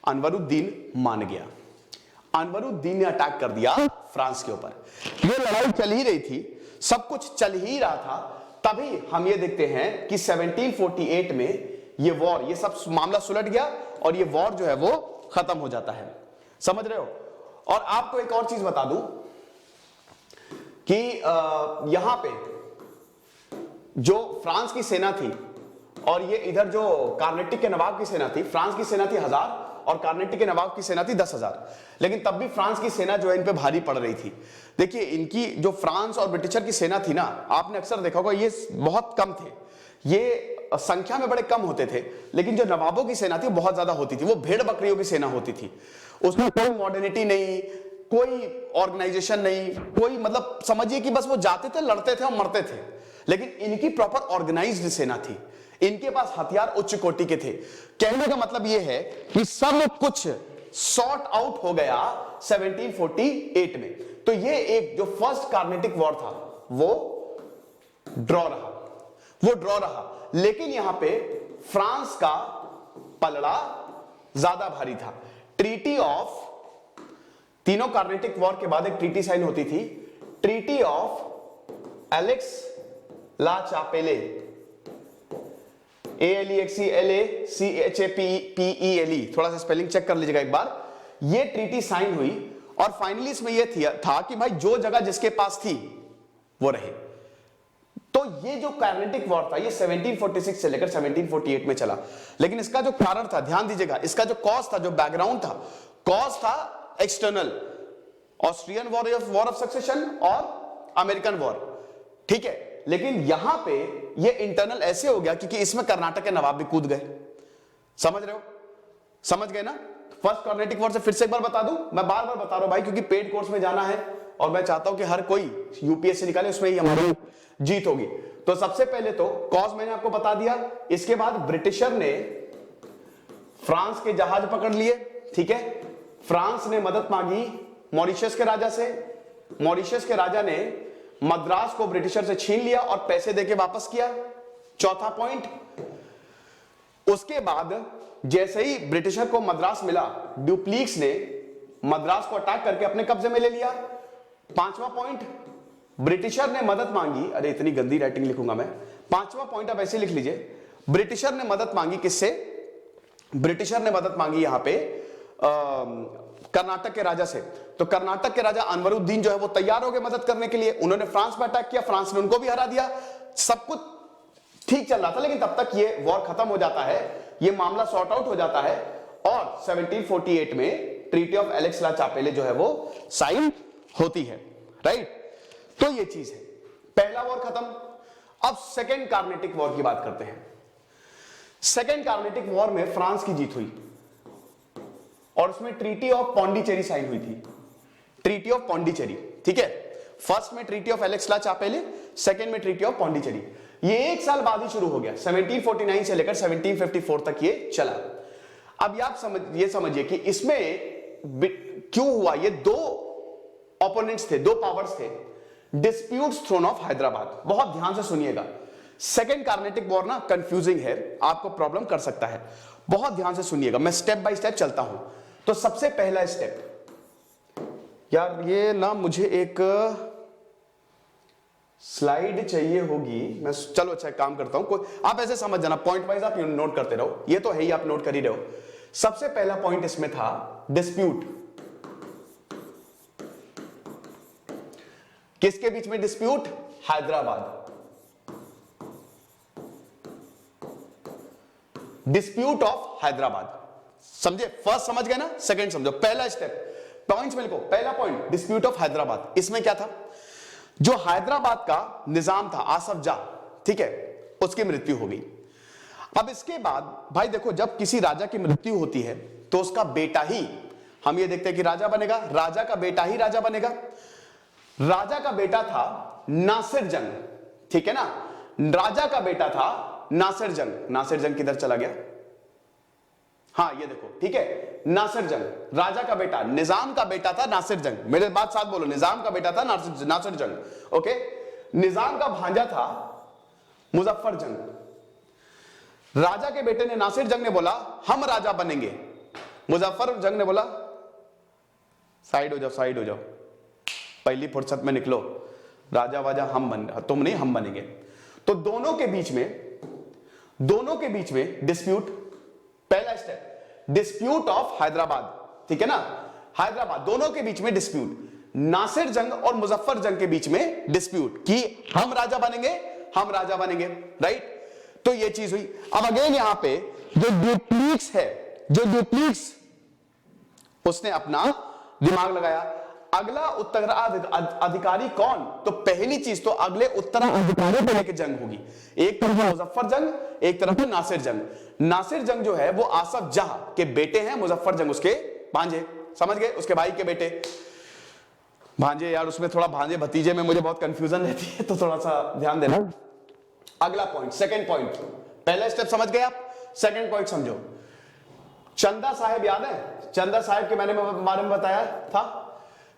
अनवरुद्दीन मान गया। अनवरुद्दीन ने अटैक कर दिया फ्रांस के ऊपर। ये लड़ाई चल ही रही थी, सब कुछ चल ही रहा था, तभी हम ये देखते हैं कि 1748 में ये वॉर, ये सब मामला सुलट गया और ये वॉर जो है वो खत्म हो जाता है। समझ रहे हो। और आपको एक और चीज बता दूं कि यहां पे जो फ्रांस की सेना थी और ये इधर जो कार्नेटिक के नवाब की सेना थी, फ्रांस की सेना थी 1000 और कार्नेटिक के नवाब की सेना थी 10,000, लेकिन तब भी फ्रांस की सेना जो है इन पे भारी पड़ रही थी। देखिए इनकी जो फ्रांस और ब्रिटिशर की सेना थी ना, आपने अक्सर देखा होगा ये बहुत कम थे, ये संख्या में बड़े कम होते थे, लेकिन जो नवाबों की सेना थी बहुत ज्यादा होती थी, वो भेड़ बकरियों की सेना होती थी, उसमें कोई मॉडर्निटी नहीं, कोई ऑर्गेनाइजेशन नहीं, कोई मतलब समझिए कि बस वो जाते थे, लड़ते थे और मरते थे। लेकिन इनकी प्रॉपर ऑर्गेनाइज्ड सेना थी, इनके पास हथियार उच्च कोटि के थे। कहने का मतलब यह है कि सब कुछ सॉर्ट आउट हो गया 1748 में। तो ये एक जो फर्स्ट कार्नेटिक वॉर था वो ड्रॉ रहा, लेकिन यहां पे फ्रांस का पलड़ा ज्यादा भारी था। ट्रीटी ऑफ, तीनों कार्नेटिक वॉर के बाद एक ट्रीटी साइन होती थी, treaty of Aix la Chapelle, ALEXCLACHAPELE, थोड़ा सा स्पेलिंग चेक कर लीजिएगा एक बार। ये ट्रीटी साइन हुई और फाइनली इसमें यह था कि भाई जो जगह जिसके पास थी वो रहे। तो ये जो कार्नेटिक वॉर था ये 1746 से लेकर 1748 में चला, लेकिन इसका जो कारण था, ध्यान दीजिएगा, इसका जो कॉज था, जो बैकग्राउंड था, कॉज था external, Austrian war of succession और अमेरिकन वॉर, ठीक है। लेकिन यहां पे ये इंटरनल ऐसे हो गया क्योंकि इसमें कर्नाटक के नवाब भी कूद गए। समझ रहे हो, समझ गए ना। फर्स्ट कार्नेटिक वॉर से फिर से एक बार बता दूं, मैं बार बार बता रहा हूं भाई, क्योंकि पेड कोर्स में जाना है और मैं चाहता हूं कि हर कोई यूपीएससी निकाले, उसमें ही हमारी जीत होगी। तो सबसे पहले तो कॉज मैंने आपको बता दिया, इसके बाद ब्रिटिशर ने फ्रांस के जहाज पकड़ लिए, ठीक है। फ्रांस ने मदद मांगी मॉरिशस के राजा से, मॉरिशस के राजा ने मद्रास को ब्रिटिशर से छीन लिया और पैसे देके वापस किया, चौथा पॉइंट। उसके बाद जैसे ही ब्रिटिशर को मद्रास मिला, ड्यूप्लीक्स ने मद्रास को अटैक करके अपने कब्जे में ले लिया, पांचवा पॉइंट। ब्रिटिशर ने मदद मांगी, अरे इतनी गंदी राइटिंग लिखूंगा मैं, पांचवा पॉइंट आप ऐसे लिख लीजिए, ब्रिटिशर ने मदद मांगी किससे, ब्रिटिशर ने मदद मांगी यहां पे कर्नाटक के राजा से। तो कर्नाटक के राजा अनवरुद्दीन जो है वो तैयार हो गए मदद करने के लिए, उन्होंने फ्रांस पर अटैक किया, फ्रांस ने उनको भी हरा दिया, सब कुछ ठीक चल रहा था। लेकिन तब तक ये वॉर खत्म हो जाता है, ये मामला सॉर्ट आउट हो जाता है और 1748 में ट्रीटी ऑफ एलेक्स ला चापेले जो है वो साइन होती है, राइट। तो ये चीज है, पहला वॉर खत्म। अब सेकेंड कार्नेटिक वॉर की बात करते हैं। सेकेंड कार्नेटिक वॉर में फ्रांस की जीत हुई और उसमें ट्रीटी ऑफ पौंडीचेरी साइन हुई थी, ट्रीटी ऑफ पौंडीचेरी, ठीक है। फर्स्ट में treaty of Aix la Chapelle, second में ट्रीटी ऑफ पौंडीचेरी। ये एक साल बाद ही शुरू हो गया, 1749 से लेकर 1754 तक ये चला। अब आप ये समझिए कि इसमें क्यों हुआ, ये दो ओपोनेंट्स थे, दो पावर्स थे, डिस्प्यूट्स थ्रोन ऑफ हैदराबाद। बहुत ध्यान से सुनिएगा, सेकेंड कार्नेटिक वॉर ना कंफ्यूजिंग है, आपको प्रॉब्लम कर सकता है, बहुत ध्यान से सुनिएगा, मैं स्टेप बाय स्टेप चलता हूं। तो सबसे पहला स्टेप, यार ये ना मुझे एक स्लाइड चाहिए होगी, मैं चलो अच्छा काम करता हूं, कोई आप ऐसे समझ जाना, पॉइंट वाइज आप नोट करते रहो, ये तो है ही, आप नोट कर ही रहे हो। सबसे पहला पॉइंट इसमें था डिस्प्यूट, किसके बीच में dispute, Hyderabad, dispute of Hyderabad, समझे। फर्स्ट समझ गए ना, सेकंड समझो, पहला स्टेप पॉइंट्स में लिखो। पहला पॉइंट डिस्प्यूट ऑफ हैदराबाद, इसमें क्या था, जो हैदराबाद का निजाम था आसफ जा, ठीक है, उसकी मृत्यु हो गई। अब इसके बाद भाई देखो, जब किसी राजा की मृत्यु होती है तो उसका बेटा ही, हम ये देखते हैं कि राजा बनेगा, राजा का बेटा ही राजा बनेगा। राजा का बेटा था नासिर जंग, ठीक है ना, राजा का बेटा था नासिर जंग। नासिर जंग किधर चला गया, हाँ ये देखो, ठीक है, नासिर जंग, राजा का बेटा, निजाम का बेटा था नासिर जंग, मेरे बात साथ बोलो, निजाम का बेटा था नासिर जंग, ओके। निजाम का भांजा था मुजफ्फर जंग। राजा के बेटे ने, नासिर जंग ने बोला हम राजा बनेंगे, मुजफ्फर जंग ने बोला साइड हो जाओ, साइड हो जाओ, पहली फुर्सत में निकलो, राजा वाजा हम बन, तुम नहीं हम बनेंगे। तो दोनों के बीच में डिस्प्यूट, पहला स्टेप डिस्प्यूट ऑफ हैदराबाद, ठीक है ना, हैदराबाद, दोनों के बीच में डिस्प्यूट, नासिर जंग और मुजफ्फर जंग के बीच में डिस्प्यूट कि हम राजा बनेंगे, हम राजा बनेंगे, राइट। तो ये चीज हुई। अब अगेन यहां पे जो ड्यूप्लीक्स है, जो ड्यूप्लीक्स, उसने अपना दिमाग लगाया, अगला उत्तराधिकारी कौन, तो पहली चीज तो अगले उत्तराधिकारी को लेकर जंग होगी, एक तरफ मुजफ्फर जंग, एक तरफ नासिर जंग। नासिर जंग जो है वो आसफ जाह के बेटे हैं, मुजफ्फर जंग उसके भांजे, समझ गए, उसके भाई के बेटे। भांजे यार, उसमें थोड़ा भांजे भतीजे में मुझे बहुत कंफ्यूजन रहती है, तो थोड़ा सा ध्यान देना। अगला पॉइंट, सेकंड पॉइंट, पहला स्टेप समझ गए आप, सेकंड पॉइंट समझो। चंदा साहेब याद है, चंदा साहेब के मैंने बारे में बताया था।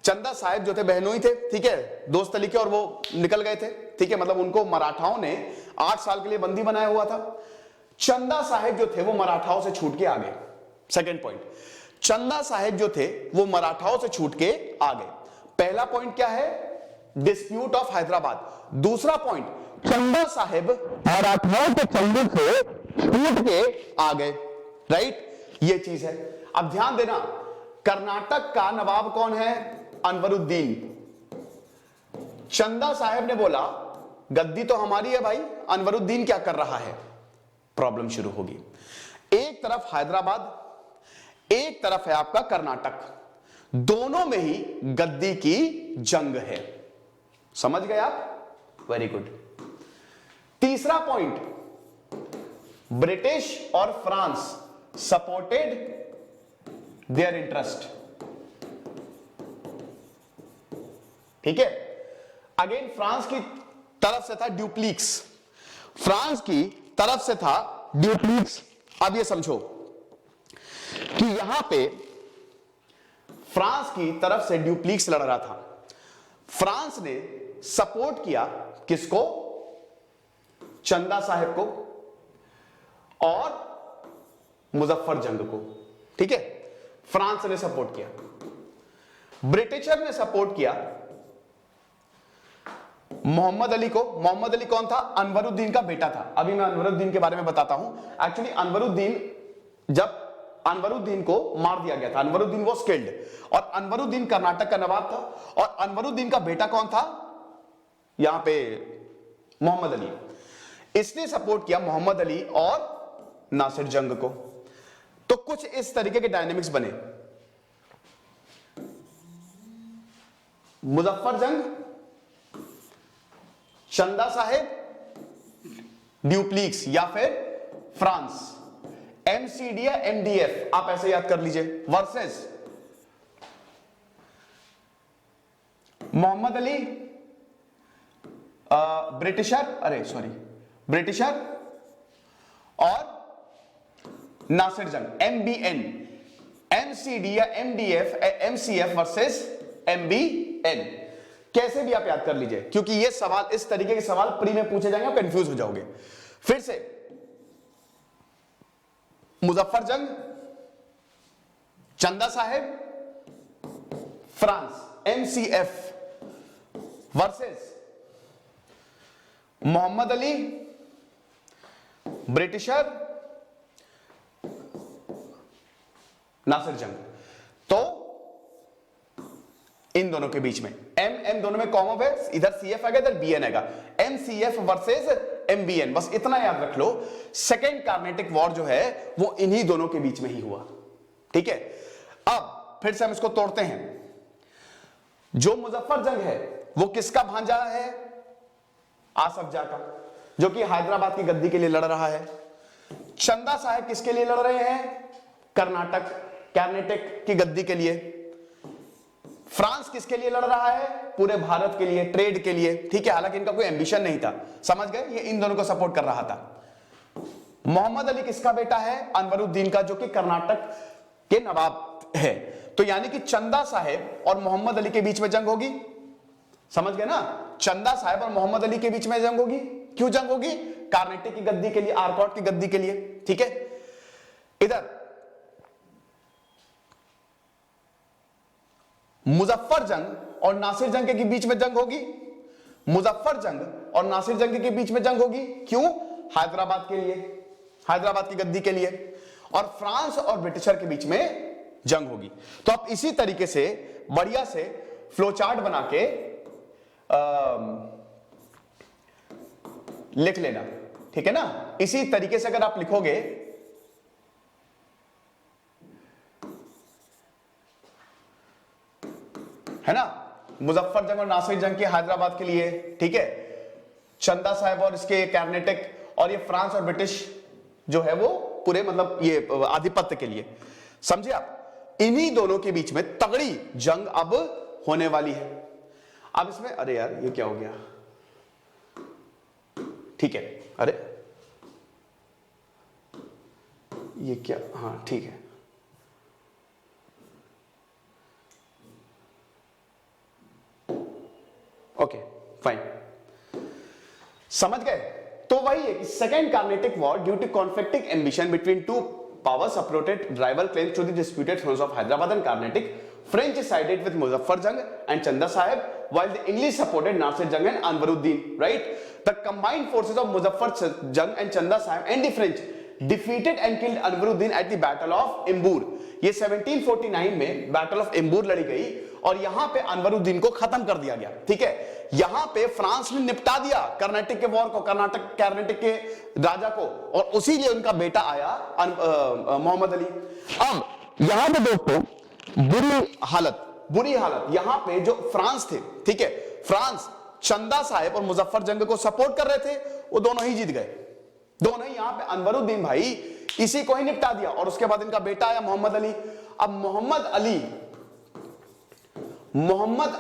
चंदा साहेब जो थे बहनोई थे, ठीक है, दोस्त तलीके, और वो निकल गए थे, ठीक है, मतलब उनको मराठाओं ने 8 साल के लिए बंदी बनाया हुआ था। चंदा साहेब जो थे वो मराठाओं से छूट के आ गए। सेकंड पॉइंट, चंदा साहेब जो थे वो मराठाओं से छूट के आ गए। पहला पॉइंट क्या है, डिस्प्यूट ऑफ हैदराबाद। दूसरा पॉइंट, चंदा साहेब मराठाओं के चंदे से छूट के आ गए, राइट, ये चीज है। अब ध्यान देना, कर्नाटक का नवाब कौन है, अनवरुद्दीन। चंदा साहेब ने बोला गद्दी तो हमारी है भाई, अनवरुद्दीन क्या कर रहा है, प्रॉब्लम शुरू होगी। एक तरफ हैदराबाद, एक तरफ है आपका कर्नाटक, दोनों में ही गद्दी की जंग है। समझ गए आप? Very good. तीसरा पॉइंट, ब्रिटिश और फ्रांस सपोर्टेड देयर इंटरेस्ट। ठीक है, अगेन फ्रांस की तरफ से था ड्यूप्लीक्स, फ्रांस की तरफ से था ड्यूप्लीक्स। अब ये समझो कि यहां पे फ्रांस की तरफ से ड्यूप्लीक्स लड़ रहा था, फ्रांस ने सपोर्ट किया किसको, चंदा साहेब को और मुजफ्फर जंग को। ठीक है, फ्रांस ने सपोर्ट किया, ब्रिटिशर ने सपोर्ट किया मोहम्मद अली को। मोहम्मद अली कौन था, अनवरुद्दीन का बेटा था। अभी मैं अनवरुद्दीन के बारे में बताता हूं। एक्चुअली अनवरुद्दीन, जब अनवरुद्दीन को मार दिया गया था, अनवरुद्दीन वो स्किल्ड, और अनवरुद्दीन कर्नाटक का नवाब था, और अनवरुद्दीन का बेटा कौन था यहां पे, मोहम्मद अली। इसने सपोर्ट किया मोहम्मद अली और नासिर जंग को। तो कुछ इस तरीके के डायनेमिक्स बने। मुजफ्फर जंग, चंदा साहेब, ड्यूप्लीक्स या फिर फ्रांस, एमसीडी या एमडीएफ, आप ऐसे याद कर लीजिए, वर्सेस मोहम्मद अली, ब्रिटिशर और नासिर जंग, एमबीएन, एमसीडी या एमडीएफ, एमसीएफ वर्सेस एमबीएन। कैसे भी आप याद कर लीजिए, क्योंकि ये सवाल, इस तरीके के सवाल प्री में पूछे जाएंगे, आप कंफ्यूज हो जाओगे। फिर से Muzaffar Jung, Chanda Sahib, France, MCF versus Mohammad Ali, Britisher, Nasir Jung. तो इन दोनों के बीच में एम दोनों में कॉमन है, इधर सीएफ आएगा, इधर बीएन आएगा, एमसीएफ वर्सेस एमबीएन। बस इतना याद रख लो, सेकेंड कार्नेटिक वॉर जो है वो इन्हीं दोनों के बीच में ही हुआ। ठीक है, अब फिर से हम इसको तोड़ते हैं। जो मुजफ्फर जंग है वो किसका भांजा है, आसफ जा का, जो कि हैदराबाद की गद्दी के लिए लड़ रहा है। चंदा साहेब किसके लिए लड़ रहे हैं, कर्नाटक की गद्दी के लिए। फ्रांस किसके लिए लड़ रहा है, पूरे भारत के लिए, ट्रेड के लिए। ठीक है, हालांकि इनका कोई एम्बिशन नहीं था, समझ गए, ये इन दोनों को सपोर्ट कर रहा था। मोहम्मद अली किसका बेटा है, अनवरुद्दीन का, जो कि कर्नाटक के नवाब है। तो यानी कि चंदा साहेब और मोहम्मद अली के बीच में जंग होगी, समझ गए ना, चंदा साहेब और मोहम्मद अली के बीच में जंग होगी। क्यों जंग होगी, कर्नाटक की गद्दी के लिए, आरकॉट की गद्दी के लिए। ठीक है, इधर मुजफ्फर जंग और नासिर जंग के बीच में जंग होगी, मुजफ्फर जंग और नासिर जंग के बीच में जंग होगी। क्यों, हैदराबाद के लिए, हैदराबाद की गद्दी के लिए। और फ्रांस और ब्रिटिशर के बीच में जंग होगी। तो आप इसी तरीके से बढ़िया से फ्लोचार्ट बना के लिख लेना। ठीक है ना, इसी तरीके से अगर आप लिखोगे, है ना, मुजफ्फर जंग और नासिर जंग की हैदराबाद के लिए, ठीक है, चंदा साहब और इसके कर्नाटक, और ये फ्रांस और ब्रिटिश जो है वो पूरे मतलब ये आधिपत्य के लिए। समझे आप, इन्हीं दोनों के बीच में तगड़ी जंग अब होने वाली है। अब इसमें, अरे यार ये क्या हो गया, ठीक है, अरे ये क्या, हाँ ठीक है, ओके फाइन, समझ गए। तो वही है कि second Carnatic war due to conflicting ambition between two powers supported rival claims to the disputed thrones of Hyderabad and Carnatic. French sided with Muzaffar Jang and Chanda Sahib, while the English supported Nasir Jang and Anwaruddin. Right? The combined forces of Muzaffar Jang and Chanda Sahib and the French defeated and killed Anwaruddin at the Battle of Imbur. ये 1749 में battle of एम्बूर लड़ी गई और यहां पे अनवरुद्दीन को खत्म कर दिया गया। ठीक है, यहां पे फ्रांस ने निपटा दिया कर्नाटक के वॉर को, कर्नाटक के राजा को, और उसी लिए उनका बेटा आया मोहम्मद अली। अब यहां पे दोस्तों बुरी हालत यहां पे जो फ्रांस थे, ठीक है, फ्रांस चंदा साहेब और मुजफ्फर जंग को सपोर्ट कर रहे थे, वो दोनों ही जीत गए। दोनों ही यहां पे अनवरुद्दीन भाई इसी को ही निपटा दिया और उसके बाद इनका बेटा आया मोहम्मद अली। अब मोहम्मद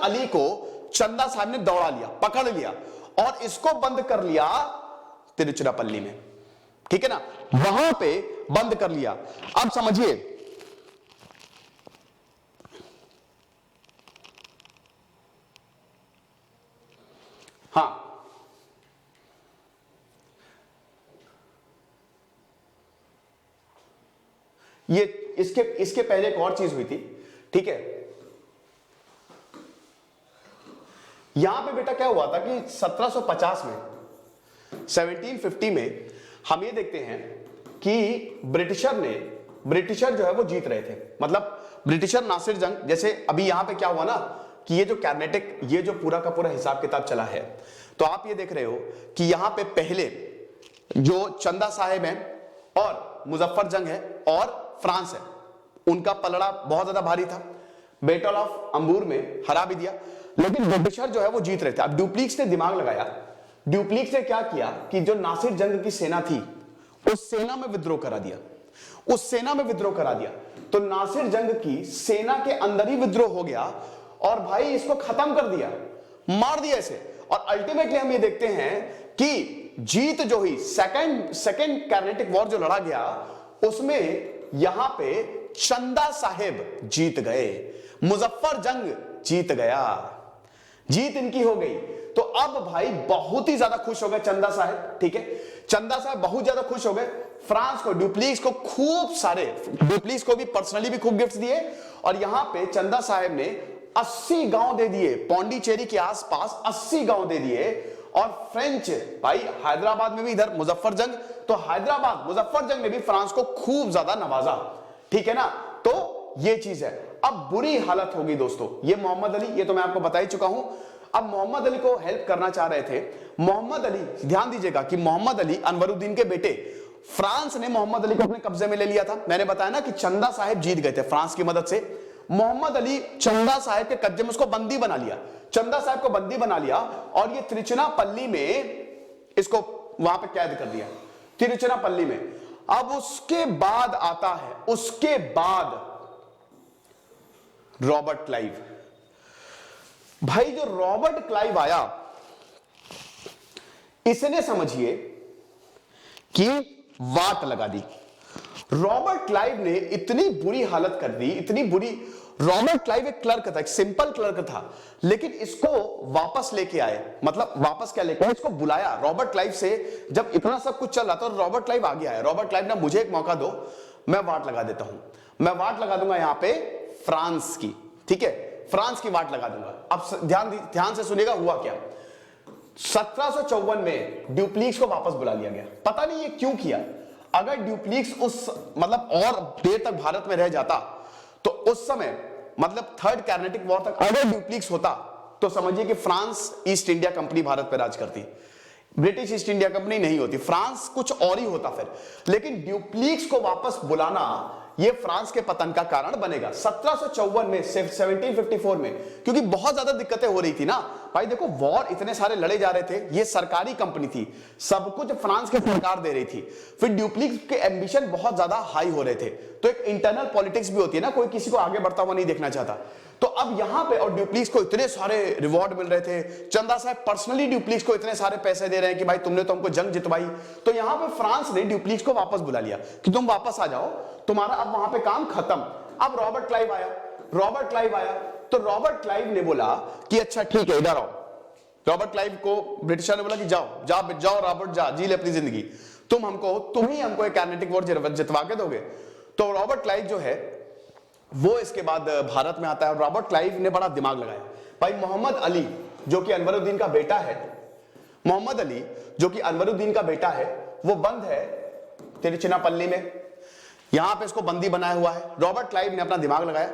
अली को चंदा साहब ने दौड़ा लिया, पकड़ लिया और इसको बंद कर लिया तिरुचिरापल्ली में। ठीक है ना, वहां पे बंद कर लिया। अब समझिए, हाँ, ये इसके पहले एक और चीज हुई थी। ठीक है, यहां पे बेटा क्या हुआ था कि 1750 में 1750 में हम ये देखते हैं कि ब्रिटिशर जो है वो जीत रहे थे। मतलब ब्रिटिशर नासिर जंग, जैसे अभी यहां पे क्या हुआ ना कि ये जो कर्नाटक, ये जो पूरा का पूरा हिसाब किताब चला है, तो आप ये देख रहे हो कि यहां पे पहले जो चंदा साहेब हैं और मुजफ्फर जंग है और फ्रांस है, उनका पलड़ा बहुत ज्यादा भारी था। बैटल ऑफ अंबूर में हरा भी दिया, लेकिन ब्रिटिशर जो है वो जीत रहे थे। अब ड्यूप्लिक्स ने दिमाग लगाया। ड्यूप्लिक्स ने क्या किया कि जो नासिर जंग की सेना थी उस सेना में विद्रोह करा दिया, तो नासिर जंग की सेना के अंदर ही विद्रोह हो गया और भाई इसको खत्म कर दिया, मार दिया इसे। और अल्टीमेटली हम ये देखते हैं कि जीत जो हुई, सेकंड कर्नाटक वॉर जो लड़ा गया, उसमें यहां पे चंदा साहेब जीत गए, मुजफ्फर जंग जीत गया, जीत इनकी हो गई। तो अब भाई बहुत ही ज्यादा खुश हो गए चंदा साहेब। ठीक है, चंदा साहेब बहुत ज्यादा खुश हो गए। फ्रांस को, ड्यूप्लिक्स को खूब सारे, ड्यूप्लिक्स को भी पर्सनली भी खूब गिफ्ट्स दिए और यहां पे चंदा साहेब ने 80 गांव दे दिए, पौंडीचेरी के आसपास 80 गांव दे दिए। और फ्रेंच भाई हैदराबाद में भी, इधर मुजफ्फर जंग, तो हैदराबाद मुजफ्फर जंग ने भी फ्रांस को खूब ज्यादा नवाजा। ठीक है ना, तो ये चीज है। अब बुरी हालत होगी दोस्तों। ये मोहम्मद अली, ये तो मैं आपको बता ही चुका हूं। अब मोहम्मद अली को हेल्प करना चाह रहे थे। मोहम्मद अली, ध्यान दीजिएगा कि मोहम्मद अली अनवरुद्दीन के बेटे, फ्रांस ने मोहम्मद अली को अपने कब्जे में ले लिया था। मैंने बताया ना कि चंदा साहेब जीत गए थे फ्रांस की मदद से। मोहम्मद अली चंदा साहेब के कब्जे में उसको बंदी बना लिया, चंदा साहब को बंदी बना लिया और ये तिरुचिरापल्ली में इसको वहां पे कैद कर दिया, तिरुचिरापल्ली में। अब उसके बाद आता है, उसके बाद रॉबर्ट क्लाइव। भाई जो रॉबर्ट क्लाइव आया, इसने समझिए कि वाट लगा दी। रॉबर्ट क्लाइव ने इतनी बुरी हालत कर दी, इतनी बुरी। रॉबर्ट क्लाइव एक क्लर्क था, एक सिंपल क्लर्क था, लेकिन इसको वापस लेके आए। मतलब वापस क्या लेके आए, इसको बुलाया रॉबर्ट क्लाइव से। जब इतना सब कुछ चल रहा था, रॉबर्ट क्लाइव आगे आया। रॉबर्ट क्लाइव ने, मुझे एक मौका दो, मैं वाट लगा देता हूं, मैं वाट लगा दूंगा यहां पे फ्रांस की। ठीक है, फ्रांस की वाट लगा दूंगा। अब ध्यान से सुनिएगा हुआ क्या। 1754 में ड्यूप्लिक्स को वापस बुला लिया गया। पता नहीं ये क्यों किया। अगर ड्यूप्लिक्स उस मतलब और देर तक भारत में रह जाता, तो उस समय मतलब थर्ड कर्नाटक वॉर तक अगर ड्यूप्लिक्स होता, तो समझिए कि France east India company Bharat पर राज करती, ब्रिटिश ईस्ट इंडिया कंपनी नहीं होती, फ्रांस कुछ और ही होता फिर। लेकिन ड्यूप्लिक्स को वापस बुलाना ये फ्रांस के पतन का कारण बनेगा 1754 में, 1754 में, क्योंकि बहुत ज्यादा दिक्कतें हो रही थी ना भाई। देखो वॉर इतने सारे लड़े जा रहे थे, ये सरकारी कंपनी थी, सब कुछ फ्रांस की सरकार दे रही थी। फिर ड्यूप्लिक्स के एम्बिशन बहुत ज्यादा हाई हो रहे थे, तो एक इंटरनल पॉलिटिक्स भी होती है ना, कोई किसी को आगे बढ़ता हुआ नहीं देखना चाहता। तो अब यहां पे, और ड्यूप्लिक्स को इतने सारे रिवॉर्ड मिल रहे थे, चंदा साहब पर्सनली ड्यूप्लिक्स को इतने सारे पैसे दे रहे हैं कि भाई तुमने तो हमको जंग जितवाई। तो यहां पे फ्रांस ने ड्यूप्लिक्स को वापस बुला लिया कि तुम वापस आ जाओ, तुम्हारा अब वहां पे काम खत्म। अब रॉबर्ट क्लाइव आया, तो रॉबर्ट क्लाइव ने बोला कि अच्छा ठीक है, इधर आओ। रॉबर्ट क्लाइव को ब्रिटिशर ने बोला कि जाओ रॉबर्ट, जा जी ले अपनी जिंदगी, तुम ही हमको एक कर्नाटक वॉर जितवा के दोगे। तो रॉबर्ट क्लाइव जो है वो इसके बाद भारत में आता है। और रॉबर्ट क्लाइव ने बड़ा दिमाग लगाया। भाई मोहम्मद अली जो कि अनवरुद्दीन का बेटा है, वो बंद है तिरुचिरापल्ली में। यहां पे इसको बंदी बनाया हुआ है। रॉबर्ट क्लाइव ने अपना दिमाग लगाया।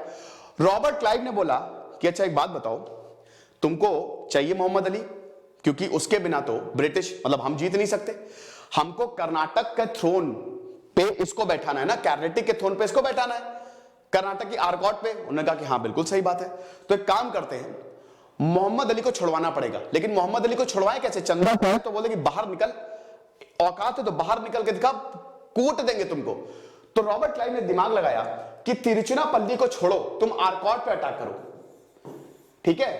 रॉबर्ट क्लाइव ने बोला कि अच्छा एक बात बताओ, तुमको चाहिए मोहम्मद अली, क्योंकि उसके बिना तो ब्रिटिश मतलब हम जीत नहीं सकते, हमको कर्नाटक के थ्रोन पे इसको बैठाना है ना, कर्नाटक के थ्रोन पे इसको बैठाना है, कर्नाटक की आरकॉट पे। उन्होंने कहा कि हाँ बिल्कुल सही बात है, तो एक काम करते हैं, मोहम्मद अली को छुड़वाना पड़ेगा। लेकिन मोहम्मद अली को छुड़वाए कैसे? चंदा साहब तो बोले कि बाहर निकल, औकात है तो बाहर निकल के दिखा, कूट देंगे तुमको। तो रॉबर्ट क्लाइव ने दिमाग लगाया कि तिरुचिरापल्ली को छोड़ो, तुम आरकॉट पे अटैक करो, ठीक है,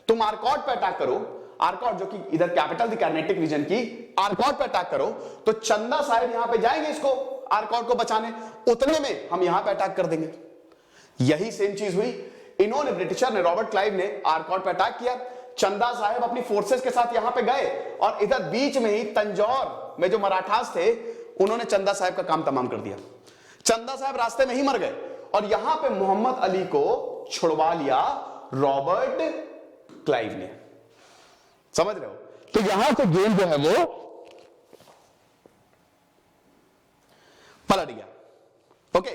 तुम आरकॉट पे अटैक करो, आरकॉट जो कि इधर कैपिटल थी कर्नाटक रीजन की, आरकॉट पे अटैक करो, तो चंदा साहब यहां पे जाएंगे इसको आरकॉट को बचाने, उतने में हम यहां पे अटैक कर देंगे। यही सेम चीज हुई। इन्होंने, ब्रिटिशर ने, रॉबर्ट क्लाइव ने आरकॉट पे अटैक किया, चंदा साहब अपनी फोर्सेस के साथ यहां पे गए, और इधर बीच में ही तंजौर में जो मराठास थे उन्होंने चंदा साहब का काम तमाम कर दिया। चंदा साहब रास्ते में ही मर गए, और यहां पे मोहम्मद अली को छुड़वा लिया रॉबर्ट क्लाइव ने। समझ रहे हो? तो यहां से गेम जो है वो पलट गया। ओके,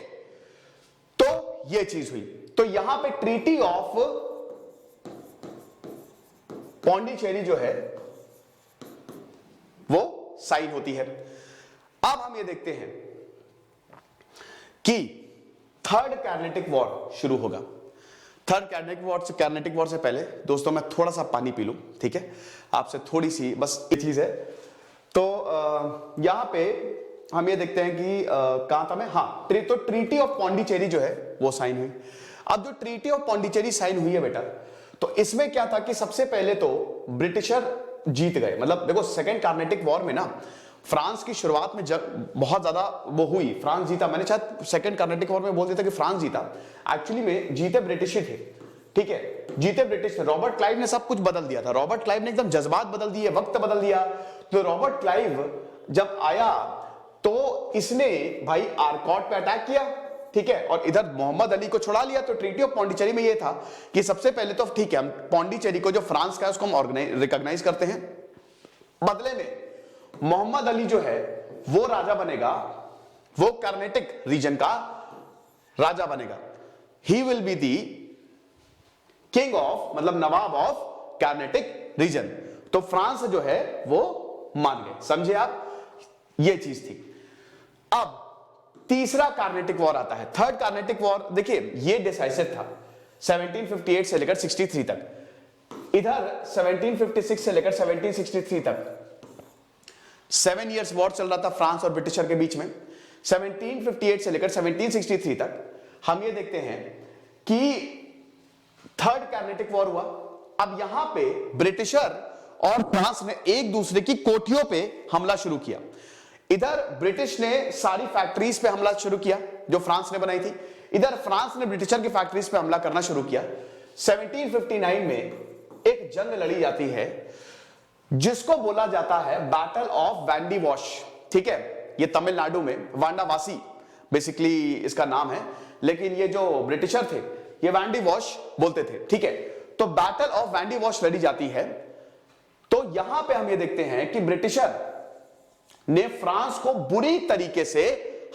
तो ये चीज हुई। तो यहां पे ट्रीटी ऑफ पौंडीचेरी जो है वो साइन होती है। अब हम ये देखते हैं कि थर्ड कर्नाटिक वॉर शुरू होगा। थर्ड कर्नाटिक वॉर से पहले दोस्तों मैं थोड़ा सा पानी पी लूं, ठीक है, आपसे थोड़ी सी बस ये चीज है। तो यहां पे हम ये देखते हैं कि कहां था मैं, हाँ, तो ट्रीटी ऑफ पौंडीचेरी जो है वो साइन हुई। अब जो ट्रीटी ऑफ पौंडीचेरी साइन हुई है बेटा, तो इसमें क्या था कि सबसे पहले तो ब्रिटिशर जीत गए। मतलब देखो, सेकेंड कर्नाटिक वॉर में ना फ्रांस की शुरुआत में बहुत ज्यादा वो हुई, फ्रांस जीता। मैंने शायद सेकंड कर्नाटिक वॉर में बोल दिया था कि फ्रांस जीता, एक्चुअली में जीते ब्रिटिश ही थे, ठीक है, जीते ब्रिटिश थे। रॉबर्ट क्लाइव ने सब कुछ बदल दिया था। रॉबर्ट क्लाइव ने एकदम जज्बात बदल दिए, वक्त बदल दिया। तो रॉबर्ट क्लाइव जब आया तो इसने भाई आरकॉट पे अटैक किया, ठीक है, और इधर मोहम्मद अली को छुड़ा लिया। तो ट्रीटी ऑफ पौंडीचेरी में ये था कि सबसे पहले तो ठीक है, हम पौंडीचेरी को जो फ्रांस का है उसको हम रिकॉग्नाइज करते हैं, बदले में मोहम्मद अली जो है वो राजा बनेगा, वो कर्नाटक रीजन का राजा बनेगा। He will be the king of, मतलब नवाब ऑफ कर्नाटक रीजन। तो फ्रांस जो है वो मान गए, समझे आप, ये चीज थी। अब तीसरा कर्नाटिक वॉर आता है, थर्ड कर्नाटिक वॉर। देखिए ये डिसाइसिव था 1758 से लेकर 63 तक, इधर 1756 से लेकर 1763 तक 7 इयर्स वॉर चल रहा था फ्रांस और ब्रिटिशर के बीच में। 1758 से लेकर 1763 तक हम ये देखते हैं कि थर्ड कर्नाटिक वॉर हुआ। अब यहां पे ब्रिटिशर और फ्रांस ने एक दूसरे की कोठियों पे हमला शुरू किया। इधर ब्रिटिश ने सारी फैक्ट्रीज पे हमला शुरू किया जो फ्रांस ने बनाई थी, इधर फ्रांस ने ब्रिटिशर की फैक्ट्रीज पे हमला करना शुरू किया। 1759 में एक जंग लड़ी जाती है जिसको बोला जाता है बैटल ऑफ वैंडी वॉश, ठीक है, ये तमिलनाडु में वांडावासी बेसिकली इसका नाम है, लेकिन ये जो ब्रिटिशर थे ये वैंडी वॉश बोलते थे, ठीक है। तो बैटल ऑफ वैंडी वॉश लड़ी जाती है। तो यहां पे हम ये देखते हैं कि ब्रिटिशर ने फ्रांस को बुरी तरीके से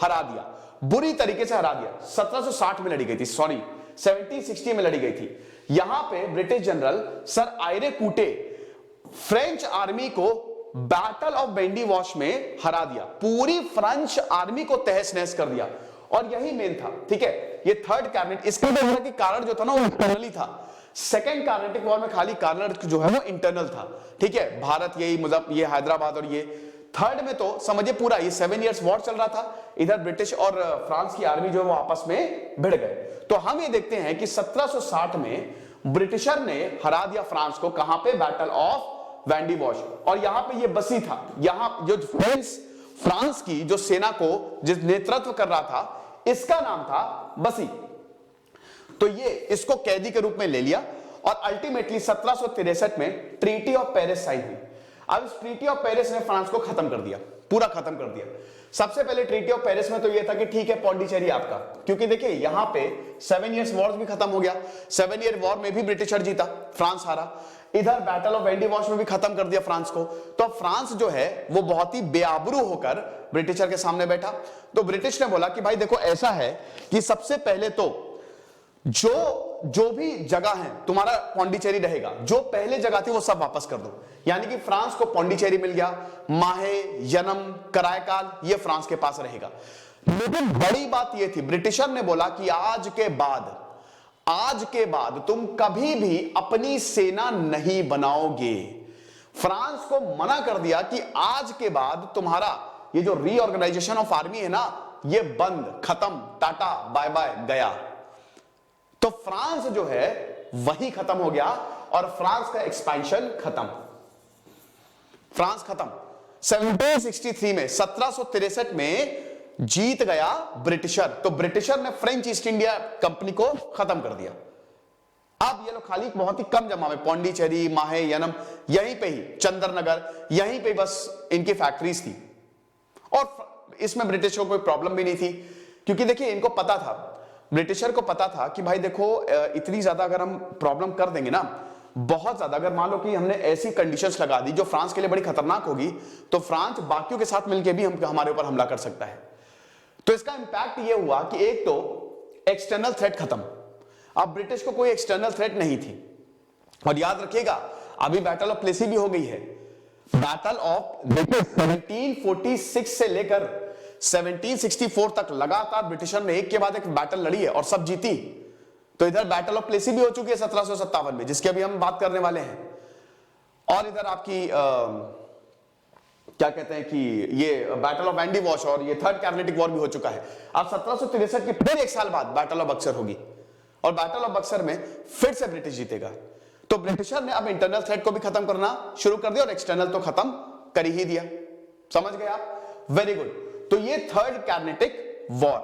हरा दिया, बुरी तरीके से हरा दिया। 1760 में लड़ी गई थी, सॉरी 1760 में लड़ी गई थी। यहां पे ब्रिटिश जनरल सर आयरे कूटे फ्रेंच आर्मी को बैटल ऑफ वैंडी वॉश में हरा दिया, पूरी फ्रेंच आर्मी को तहस नहस कर दिया। और यही मेन था, ठीक है, ये थर्ड कर्नाटिक। इसके की कारण जो था ना वो इंटरनली था। सेकेंड कर्नाटिक वॉर में खाली कारण जो है वो इंटरनल था, ठीक है, भारत ये हैदराबाद और ये। थर्ड में तो समझिए पूरा ये 7 इयर्स वॉर चल रहा था, इधर ब्रिटिश और फ्रांस की आर्मी जो है वो आपस में भिड़ गए। तो हम ये देखते हैं कि 1760 में ब्रिटिशर ने हरा दिया फ्रांस को, कहां पे, बैटल ऑफ वैंडी वॉश। और यहां पे ये बसी था, यहां जो फ्रांस की जो सेना को जिस नेतृत्व कर रहा था इसका नाम था बसी। तो ये इसको कैदी के रूप में ले लिया और अल्टीमेटली 1763 में ट्रीटी ऑफ पेरिस साइन हुई। अब इस ट्रीटी ऑफ पेरिस ने फ्रांस को खत्म कर दिया, पूरा खत्म कर दिया। सबसे पहले ट्रीटी ऑफ पेरिस में तो ये था कि ठीक है पौंडीचेरी आपका, क्योंकि देखिए यहां पे 7 इयर्स वॉर भी खत्म हो गया, 7 ईयर वॉर में भी ब्रिटिशर जीता, फ्रांस हारा, इधर बैटल ऑफ वेंडी वॉश में भी खत्म कर दिया फ्रांस को। तो फ्रांस जो है वो बहुत ही बेआबरू होकर ब्रिटिशर के सामने बैठा। तो ब्रिटिश ने बोला कि भाई देखो ऐसा है कि सबसे पहले तो जो भी जगह है तुम्हारा पौंडीचेरी रहेगा, जो पहले जगह थी वो सब वापस कर दो। यानी कि फ्रांस को पौंडीचेरी मिल गया, माहे, यनम, करायकाल ये फ्रांस के पास रहेगा। लेकिन बड़ी बात ये थी, ब्रिटिशर ने बोला कि आज के बाद तुम कभी भी अपनी सेना नहीं बनाओगे। फ्रांस को मना कर दिया कि आज के बाद तुम्हारा ये जो रीऑर्गेनाइजेशन ऑफ आर्मी है ना, ये बंद, खत्म, टाटा बाय बाय, गया। तो फ्रांस जो है वही खत्म हो गया और फ्रांस का एक्सपेंशन खत्म, फ्रांस खत्म। 1763 में 1763 में जीत गया ब्रिटिशर। तो ब्रिटिशर ने फ्रेंच ईस्ट इंडिया कंपनी को खत्म कर दिया। अब ये लोग खाली बहुत ही कम जमा में पौंडीचेरी, माहे, यनम, यहीं पे ही चंद्रनगर, यहीं पे बस इनकी फैक्ट्रीज थी। और इसमें ब्रिटिश को कोई प्रॉब्लम भी नहीं थी, क्योंकि देखिए इनको पता था, ब्रिटिशर को पता था कि भाई देखो इतनी ज्यादा अगर हम प्रॉब्लम कर देंगे ना, बहुत ज्यादा, अगर मान लो कि हमने ऐसी कंडीशंस लगा दी जो फ्रांस के लिए बड़ी खतरनाक होगी, तो फ्रांस बाकियों के साथ मिलकर भी हमारे ऊपर हमला कर सकता है। तो इसका इंपैक्ट ये हुआ कि एक तो एक्सटर्नल थ्रेट खत्म, अब ब्रिटिश को कोई एक्सटर्नल थ्रेट नहीं थी। और याद रखिएगा अभी बैटल ऑफ प्लेसी भी हो गई है। बैटल ऑफ 1746 से लेकर 1764 तक लगातार ब्रिटिशर ने एक के बाद एक बैटल लड़ी है और सब जीती। तो इधर बैटल ऑफ प्लेसी भी हो चुकी है 1757 में, जिसकी अभी हम बात करने वाले हैं। और इधर आपकी क्या कहते हैं कि ये बैटल ऑफ वेंडी वॉश और ये थर्ड कैर्नेटिक वॉर भी हो चुका है। अब 1763 की फिर एक साल बाद बैटल ऑफ बक्सर होगी और बैटल ऑफ बक्सर में फिर से ब्रिटिश जीतेगा। तो ब्रिटिशर ने अब इंटरनल थ्रेट को भी खत्म करना शुरू कर दिया और एक्सटर्नल तो खत्म कर ही दिया। समझ गए आप? Very good. तो ये third Carnatic war,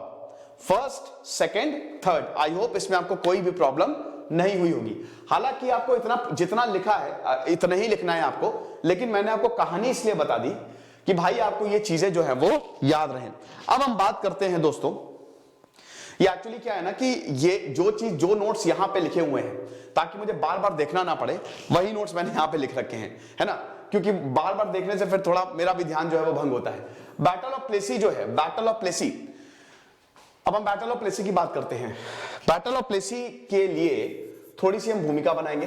first, second, third. I hope इसमें आपको कोई भी प्रॉब्लम नहीं हुई होगी। हालांकि आपको इतना जितना लिखा है इतना ही लिखना है आपको, लेकिन मैंने आपको कहानी इसलिए बता दी कि भाई आपको ये चीजें जो है वो याद रहें। अब हम बात करते हैं दोस्तों, ये एक्चुअली क्या है ना कि ये जो नोट्स यहां पे लिखे हुए हैं, ताकि मुझे बार बार देखना ना पड़े, वही नोट्स मैंने यहां पे लिख रखे हैं, है ना, क्योंकि बार बार देखने से फिर थोड़ा मेरा भी ध्यान जो है वो भंग होता है। बैटल ऑफ प्लेसी जो है, बैटल ऑफ प्लेसी, अब हम बैटल ऑफ प्लेसी की बात करते हैं। बैटल ऑफ प्लेसी के लिए थोड़ी सी हम भूमिका बनाएंगे।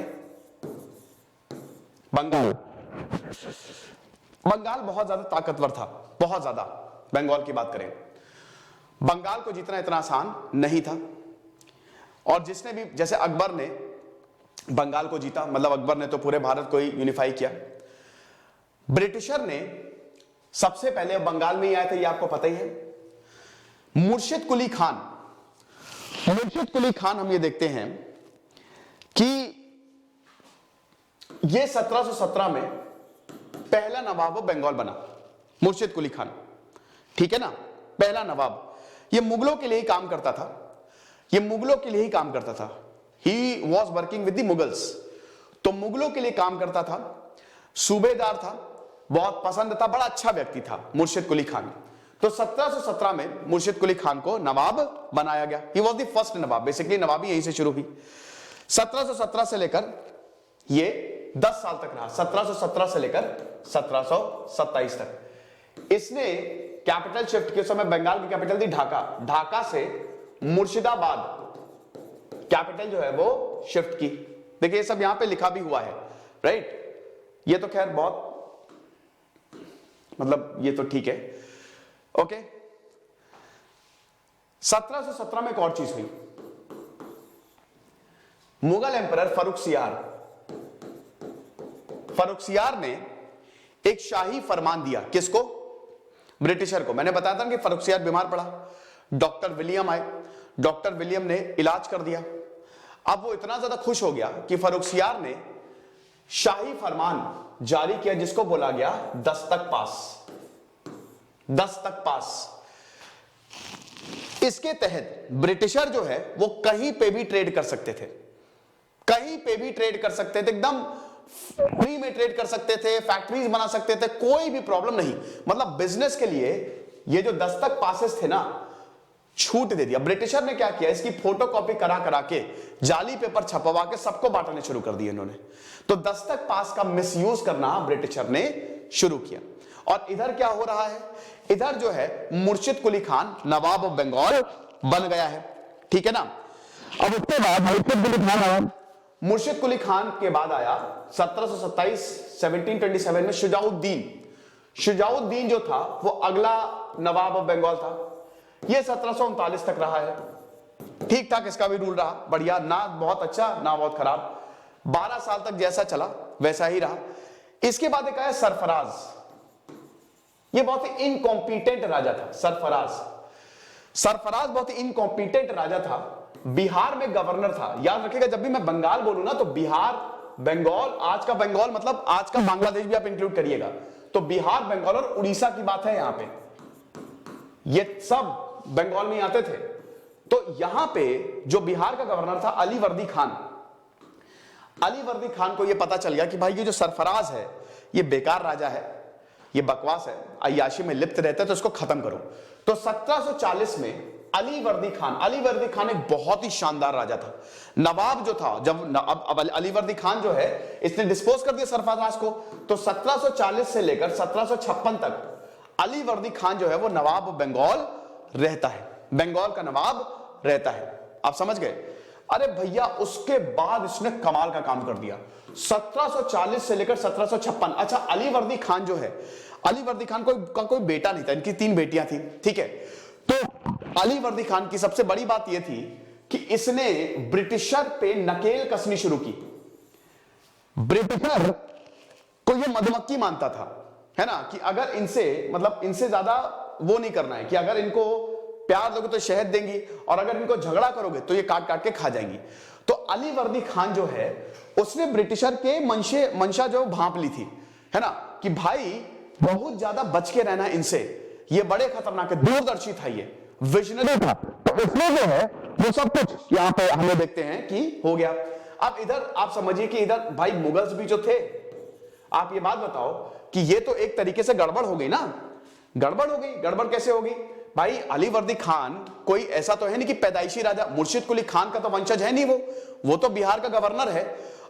बंगाल बहुत ज्यादा ताकतवर था, बहुत ज्यादा। बंगाल की बात करें, बंगाल को जीतना इतना आसान नहीं था। और जिसने भी, जैसे अकबर ने बंगाल को जीता, मतलब अकबर ने तो पूरे भारत को ही यूनिफाई किया। ब्रिटिशर ने सबसे पहले बंगाल में ही आए थे, ये आपको पता ही है। मुर्शिद कुली खान हम ये देखते हैं कि ये 1717 में पहला नवाब बंगाल बना, मुर्शिद कुली खान, ठीक है ना, पहला नवाब। ये मुगलों के लिए ही काम करता था, he was working with the Mughals. तो मुगलों के लिए काम करता था, सूबेदार था, बहुत पसंद था, बड़ा अच्छा व्यक्ति था मुर्शिद कुली खान। तो 1717 में मुर्शिद कुली खान को नवाब बनाया गया। He was the first nawab, basically नवाबी यहीं से शुरू हुई। 1717 से लेकर ये 10 साल तक रहा, 1717 से लेकर 1727 तक। इसने कैपिटल शिफ्ट के समय बंगाल की कैपिटल थी ढाका, ढाका से मुर्शिदाबाद कैपिटल जो है वो शिफ्ट की। देखिए ये सब यहां पे लिखा भी हुआ है, राइट। ये तो खैर बहुत, मतलब ये तो ठीक है, ओके। 1717 में एक और चीज हुई। मुगल एम्परर फर्रुखसियार ने एक शाही फरमान दिया। किसको? ब्रिटिशर को। मैंने बताया था कि फर्रुखसियार बीमार पड़ा, डॉक्टर विलियम आए, डॉक्टर विलियम ने इलाज कर दिया। अब वो इतना ज्यादा खुश हो गया कि फर्रुखसियार ने शाही फरमान जारी किया, जिसको बोला गया दस्तक पास। इसके तहत ब्रिटिशर जो है वो कहीं पे भी ट्रेड कर सकते थे, एकदम फ्री में ट्रेड कर सकते थे, फैक्ट्रीज बना सकते थे, कोई भी प्रॉब्लम नहीं। मतलब बिजनेस के लिए ये जो दस्तक पासेस थे ना, छूट दे दिया। ब्रिटिशर ने क्या किया, इसकी फोटोकॉपी करा करा के जाली पेपर छपवा के सबको बांटने शुरू कर दिए इन्होंने। तो दस्तक पास का मिसयूज करना ब्रिटिशर ने शुरू किया। और इधर क्या हो रहा है, इधर जो है मुर्शिद कुली खान नवाब ऑफ बंगाल बन गया है, ठीक है ना। अब उसके बाद मुर्शिद कुली खान आया, मुर्शिद कुली खान के बाद आया 1727 में शुजाउद्दीन। शुजाउद्दीन जो था वो अगला नवाब ऑफ बंगाल था। ये 1739 तक रहा है, ठीक ठाक इसका भी रूल रहा, बढ़िया, ना बहुत अच्छा ना बहुत खराब। 12 साल तक जैसा चला वैसा ही रहा। इसके बाद एक आया सरफराज। ये बहुत ही इनकॉम्पिटेंट राजा था सरफराज। सरफराज बहुत ही इनकॉम्पिटेंट राजा था, बिहार में गवर्नर था। याद रखिएगा, जब भी मैं बंगाल बोलूं ना तो बिहार, बंगाल, आज का बंगाल मतलब आज का बांग्लादेश भी आप इंक्लूड करिएगा, तो बिहार, बंगाल और उड़ीसा की बात है यहां पे। ये सब बंगाल में आते थे। तो यहां पे जो बिहार का गवर्नर था अली वर्दी खान, अली वर्दी खान को यह पता चल गया कि भाई ये जो सरफराज है ये बेकार राजा है, ये बकवास है, अय्याशी में लिप्त रहता है, तो इसको खत्म करो। तो 1740 में अली वर्दी खान एक बहुत ही शानदार राजा था। नवाब जो था, जब अब अली वर्दी खान जो है इसने डिस्पोज कर दिया सरफराज को, तो 1740 से लेकर 1756 तक अली वर्दी खान जो है वो नवाब बंगाल रहता है, बंगाल का नवाब रहता है। आप समझ गए। अरे भैया उसके बाद इसने कमाल का काम कर दिया 1740 से लेकर 1756। अच्छा, अली वर्दी खान जो है, अली वर्दी खान का कोई बेटा नहीं था, इनकी 3 बेटियां थी, ठीक है। तो अली वर्दी खान की सबसे बड़ी बात यह थी कि इसने ब्रिटिशर पे नकेल कसनी शुरू की। ब्रिटिशर को यह मधुमक्खी मानता था, है ना, कि अगर इनसे मतलब इनसे ज्यादा वो नहीं करना है, कि अगर इनको प्यार दोगे तो शहद देंगी और अगर इनको झगड़ा करोगे तो ये काट काट के खा जाएंगी। तो अली वर्दी खान जो है उसने ब्रिटिशर के मंशा जो भांप ली थी, है ना, कि भाई बहुत ज्यादा बच के रहना इनसे, ये बड़े खतरनाक है, दूरदर्शी था, ये विजनरी था। तो उसने जो है वो सब कुछ यहां पे हमें देखते हैं कि हो गया। अब इधर आप समझिए कि इधर भाई मुगल्स भी जो थे, आप ये बात बताओ कि ये तो एक तरीके से गड़बड़ हो गई ना, गड़बड़ हो गई। गड़बड़ कैसे होगी भाई, अली वर्दी खान कोई ऐसा तो है नहीं कि पैदाइशी राजा, मुर्शिद कुली खान का तो वंशज है नहीं, वो तो बिहार का गवर्नर है।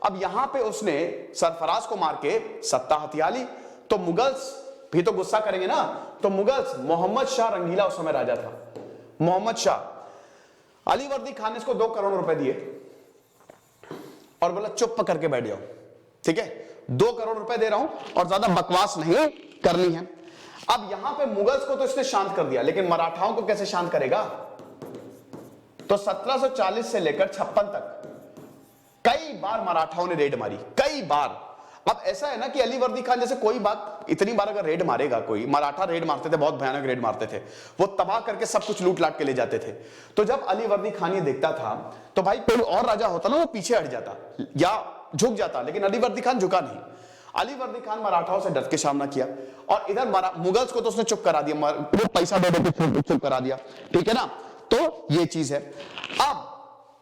अब यहां पे उसने सरफराज को मार के सत्ता हथिया ली, तो मुगल्स भी तो गुस्सा करेंगे ना। तो मुगल्स, मोहम्मद शाह रंगीला उस समय राजा था, मोहम्मद शाह। अली वर्दी खान ने इसको 2 करोड़ रुपए दिए और बोला चुप करके बैठ जाओ, ठीक है, 2 करोड़ रुपए दे रहा हूं और ज्यादा बकवास नहीं करनी है। अब यहां पे मुगल्स को तो इसने शांत कर दिया, लेकिन मराठाओं को कैसे शांत करेगा। तो 1740 से लेकर 56 तक कई बार मराठाओं ने रेड मारी, कई बार। अब ऐसा है ना कि अली वर्दी खान जैसे कोई बात, इतनी बार अगर रेड मारेगा कोई, मराठा रेड मारते थे, बहुत भयानक रेड मारते थे, वो तबाह करके सब कुछ लूट लाट के ले जाते थे। तो जब अली वर्दी खान ये देखता था तो भाई कोई और राजा होता ना वो पीछे हट जाता या झुक जाता, लेकिन अली वर्दी खान झुका नहीं। अली वर्दी खान मराठाओं से डट के सामना किया और इधर मुगल्स को तो उसने चुप करा दिया, पैसा दे दे चुप करा दिया, ठीक है ना। तो ये चीज है। अब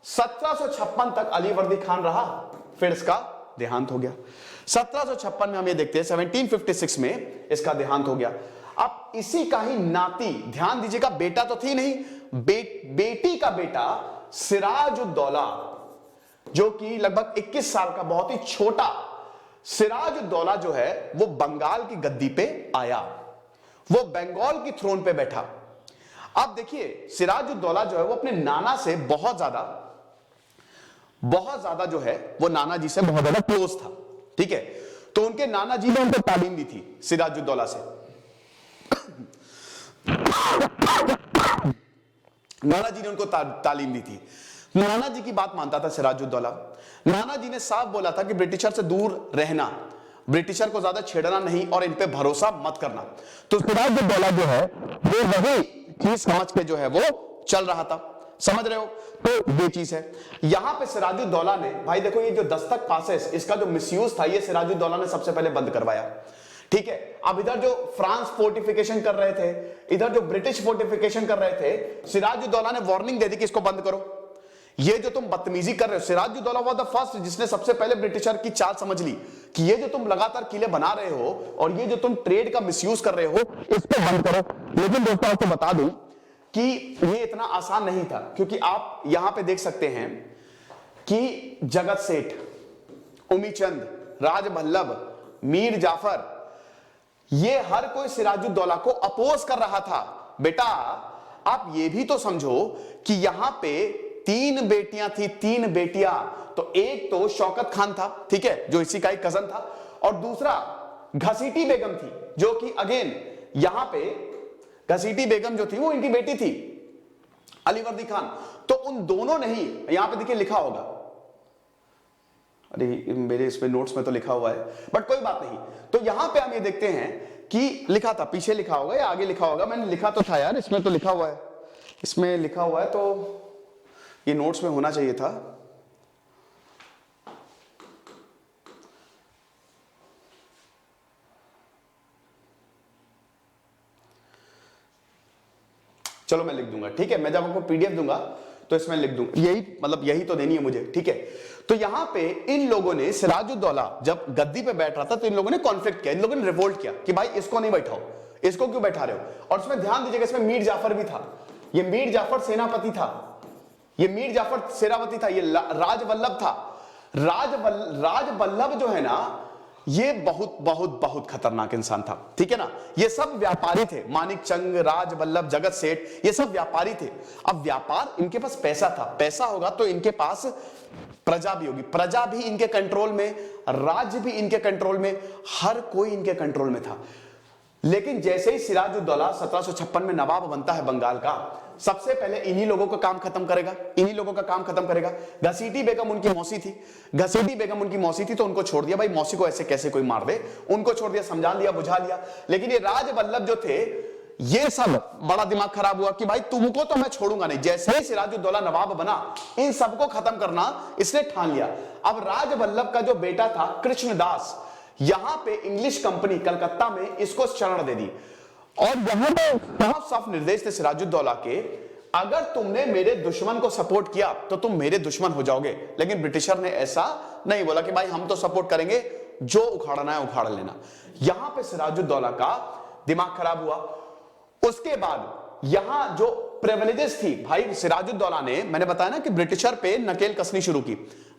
1756 तक अली वर्दी खान रहा, फिर इसका देहांत हो गया। 1756 में हम ये देखते हैं 1756 में इसका देहांत हो गया। अब इसी का ही नाती, ध्यान दीजिएगा, बेटा तो थी नहीं, बेटी का बेटा सिराजुद्दौला, जो कि लगभग 21 साल का बहुत ही छोटा सिराजुद्दौला जो है वो बंगाल की गद्दी पे आया, वो बंगाल की थ्रोन पे बैठा। अब देखिए सिराजुद्दौला जो है वो अपने नाना से बहुत ज्यादा जो है वो नाना जी से बहुत ज्यादा क्लोज था, ठीक है। तो उनके नाना जी ने उनको तालीम दी थी सिराजुद्दौला से। नाना जी ने उनको तालीम दी थी। नाना जी की बात मानता था सिराजुद्दौला। नाना जी ने साफ बोला था कि ब्रिटिशर से दूर रहना, ब्रिटिशर को ज्यादा छेड़ना नहीं और इन पे भरोसा मत करना। तो सिराजुद्दौला जो है वो वही चीज समझ के जो है वो चल रहा था, समझ रहे हो। तो ये चीज है। यहां पे सिराजुद्दौला ने, भाई देखो ये जो दस्तक पासेस, इसका जो मिसयूज था ये सिराजुद्दौला ने सबसे पहले बंद करवाया, ठीक है। अब इधर जो फ्रांस फोर्टिफिकेशन कर रहे थे, इधर जो ब्रिटिश फोर्टिफिकेशन कर रहे थे, सिराजुद्दौला ने वार्निंग दे दी कि इसको बंद करो, ये जो तुम बदतमीजी कर रहे हो। सिराजुद्दौला वाज द फर्स्ट जिसने सबसे पहले ब्रिटिशर की चाल समझ ली कि ये जो तुम लगातार किले बना रहे हो और ये जो तुम ट्रेड का मिसयूज कर रहे हो, इसको बंद करो। लेकिन दोस्तों आपको बता दूं कि ये इतना आसान नहीं था, क्योंकि आप यहां पे देख सकते हैं कि जगत सेठ, उमीचंद, राज वल्लभ, मीर जाफर, ये हर कोई सिराजुद्दौला को अपोज कर रहा था। बेटा आप ये भी तो समझो कि यहां पे 3 बेटियां थी, 3 बेटियां। तो एक तो शौकत खान था, ठीक है, जो इसी का एक कजन था, और दूसरा घसीटी बेगम थी, जो कि अगेन यहां पे घसीटी बेगम जो थी वो इनकी बेटी थी अलीवर्दी खान। तो उन दोनों ने ही, यहां पे देखिए लिखा होगा, अरे मेरे इसमें नोट्स में तो लिखा हुआ है बट कोई बात नहीं। तो यहां पे हम ये देखते हैं कि लिखा था, पीछे लिखा होगा या आगे लिखा होगा, मैंने लिखा तो था यार, इसमें तो लिखा हुआ है, इसमें लिखा हुआ है, तो ये नोट्स में होना चाहिए था। चलो मैं लिख दूंगा, ठीक है, मैं जब आपको पीडीएफ दूंगा तो इसमें लिख दूंगा, यही मतलब यही तो देनी है मुझे, ठीक है। तो यहां पे इन लोगों ने, सिराजुद्दौला जब गद्दी पे बैठ रहा था तो इन लोगों ने कॉन्फ्लिक्ट किया, इन लोगों ने रिवोल्ट किया कि भाई इसको नहीं बैठाओ, इसको क्यों बैठा रहे हो। और इसमें ध्यान दीजिएगा, इसमें मीर जाफर भी था, ये मीर जाफर सेनापति था, ये मीर जाफर सेनापति था, ये राज वल्लभ था। राज वल्लभ जो है ना, ये बहुत बहुत बहुत खतरनाक इंसान था, ठीक है ना। ये सब व्यापारी थे, मानिक चंग, राज वल्लभ, जगत सेठ, ये सब व्यापारी थे। अब व्यापार, इनके पास पैसा था, पैसा होगा तो इनके पास प्रजा भी होगी, प्रजा भी इनके कंट्रोल में, राज्य भी इनके कंट्रोल में, हर कोई इनके कंट्रोल में था। लेकिन जैसे ही सिराजुद्दौला 1756 में नवाब बनता है बंगाल का, सबसे पहले इन्हीं लोगों का काम खत्म करेगा, इन्हीं लोगों का काम खत्म करेगा। घसीटी बेगम उनकी मौसी थी, घसीटी बेगम उनकी मौसी थी, तो उनको छोड़ दिया, भाई मौसी को ऐसे कैसे कोई मार दे, उनको छोड़ दिया, समझा लिया, बुझा लिया। लेकिन ये राज वल्लभ जो थे, ये सब बड़ा दिमाग खराब हुआ कि भाई तुमको तो मैं छोड़ूंगा नहीं। जैसे ही सिराजुद्दौला नवाब बना, इन सबको खत्म करना इसने ठान लिया। अब राज वल्लभ का जो बेटा था कृष्णदास, यहां पे इंग्लिश कंपनी कलकत्ता में इसको शरण दे दी, और यहां पे साफ साफ निर्देश थे सिराजुद्दौला के, अगर तुमने मेरे दुश्मन को सपोर्ट किया तो तुम मेरे दुश्मन हो जाओगे। लेकिन ब्रिटिशर ने ऐसा नहीं बोला कि भाई हम तो सपोर्ट करेंगे, जो उखाड़ना है उखाड़ लेना। यहां पे सिराजुद्दौला का दिमाग खराब हुआ। उसके बाद यहां जो प्रिविलेजेस थी, भाई सिराजुद्दौला ने, मैंने बताया ना कि ब्रिटिशर पे नकेल कसनी शुरू की,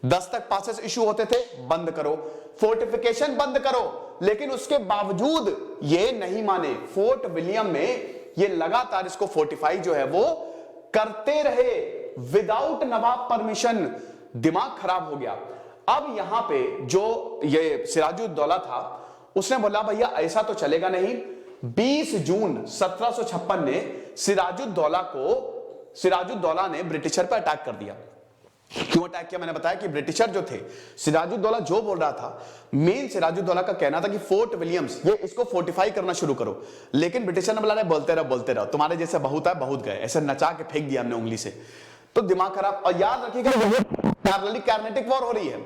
दस्तक पासेस इशू होते थे, बंद करो, फोर्टिफिकेशन बंद करो। लेकिन उसके बावजूद ये नहीं माने, फोर्ट विलियम में ये लगातार इसको फोर्टिफाई जो है वो करते रहे विदाउट नवाब परमिशन। दिमाग खराब हो गया। अब यहां पे जो ये सिराजुद्दौला था, उसने बोला भैया ऐसा तो चलेगा नहीं। 20 जून 1756 ने सिराजुद्दौला ने ब्रिटिशर पर अटैक कर दिया। क्यों अटैक किया, मैंने बताया कि ब्रिटिशर जो थे, सिराजुद्दौला जो बोल रहा था, मेन सिराजुद्दौला का कहना था कि फोर्ट विलियम्स ये इसको फोर्टिफाई करना शुरू करो। लेकिन ब्रिटिशर ने बोला नहीं, बोलते रहो, तुम्हारे जैसे बहुत है, बहुत गए, ऐसे नचा के फेंक दिया हमने उंगली से। तो दिमाग खराब। और याद रखिएगा, पैरेलली कार्नेटिक वॉर हो रही है,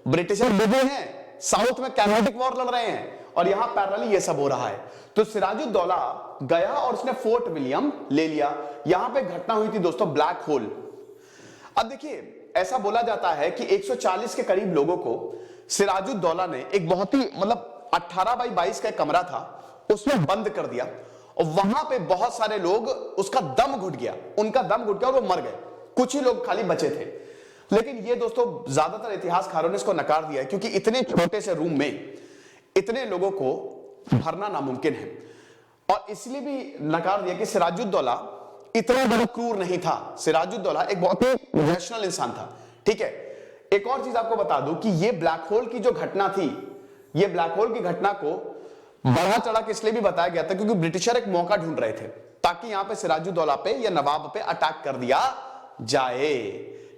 ब्रिटिशर डूबे हैं, साउथ में कार्नेटिक वॉर लड़ रहे हैं, और यहां पैरेलली ये सब हो रहा है। तो सिराजुद्दौला गया और उसने फोर्ट विलियम ले लिया। यहां पे घटना हुई थी दोस्तों ब्लैक होल। अब देखिए, ऐसा बोला जाता है कि 140 के करीब लोगों को सिराजुद्दौला ने एक बहुत ही मतलब 18 बाई 22 का एक कमरा था, उसमें बंद कर दिया, और वहां पे बहुत सारे लोग, उसका दम घुट गया, उनका दम घुट गया और वो मर गए, कुछ ही लोग खाली बचे थे। लेकिन ये दोस्तों ज्यादातर इतिहासकारों ने इसको नकार दिया है, क्योंकि इतने छोटे से रूम में इतने लोगों को भरना नामुमकिन है, और इसलिए भी नकार दिया कि सिराजुद्दौला इतना बड़ा क्रूर नहीं था। सिराजुद्दौला एक बहुत ही रैशनल इंसान था, ठीक है। एक और चीज आपको बता दूं कि ये ब्लैक होल की जो घटना थी, ये ब्लैक होल की घटना को बढ़ा चढ़ा के इसलिए भी बताया गया था क्योंकि ब्रिटिशर एक मौका ढूंढ रहे थे ताकि यहां पे सिराजुद्दौला पे या नवाब पे अटैक कर दिया जाए,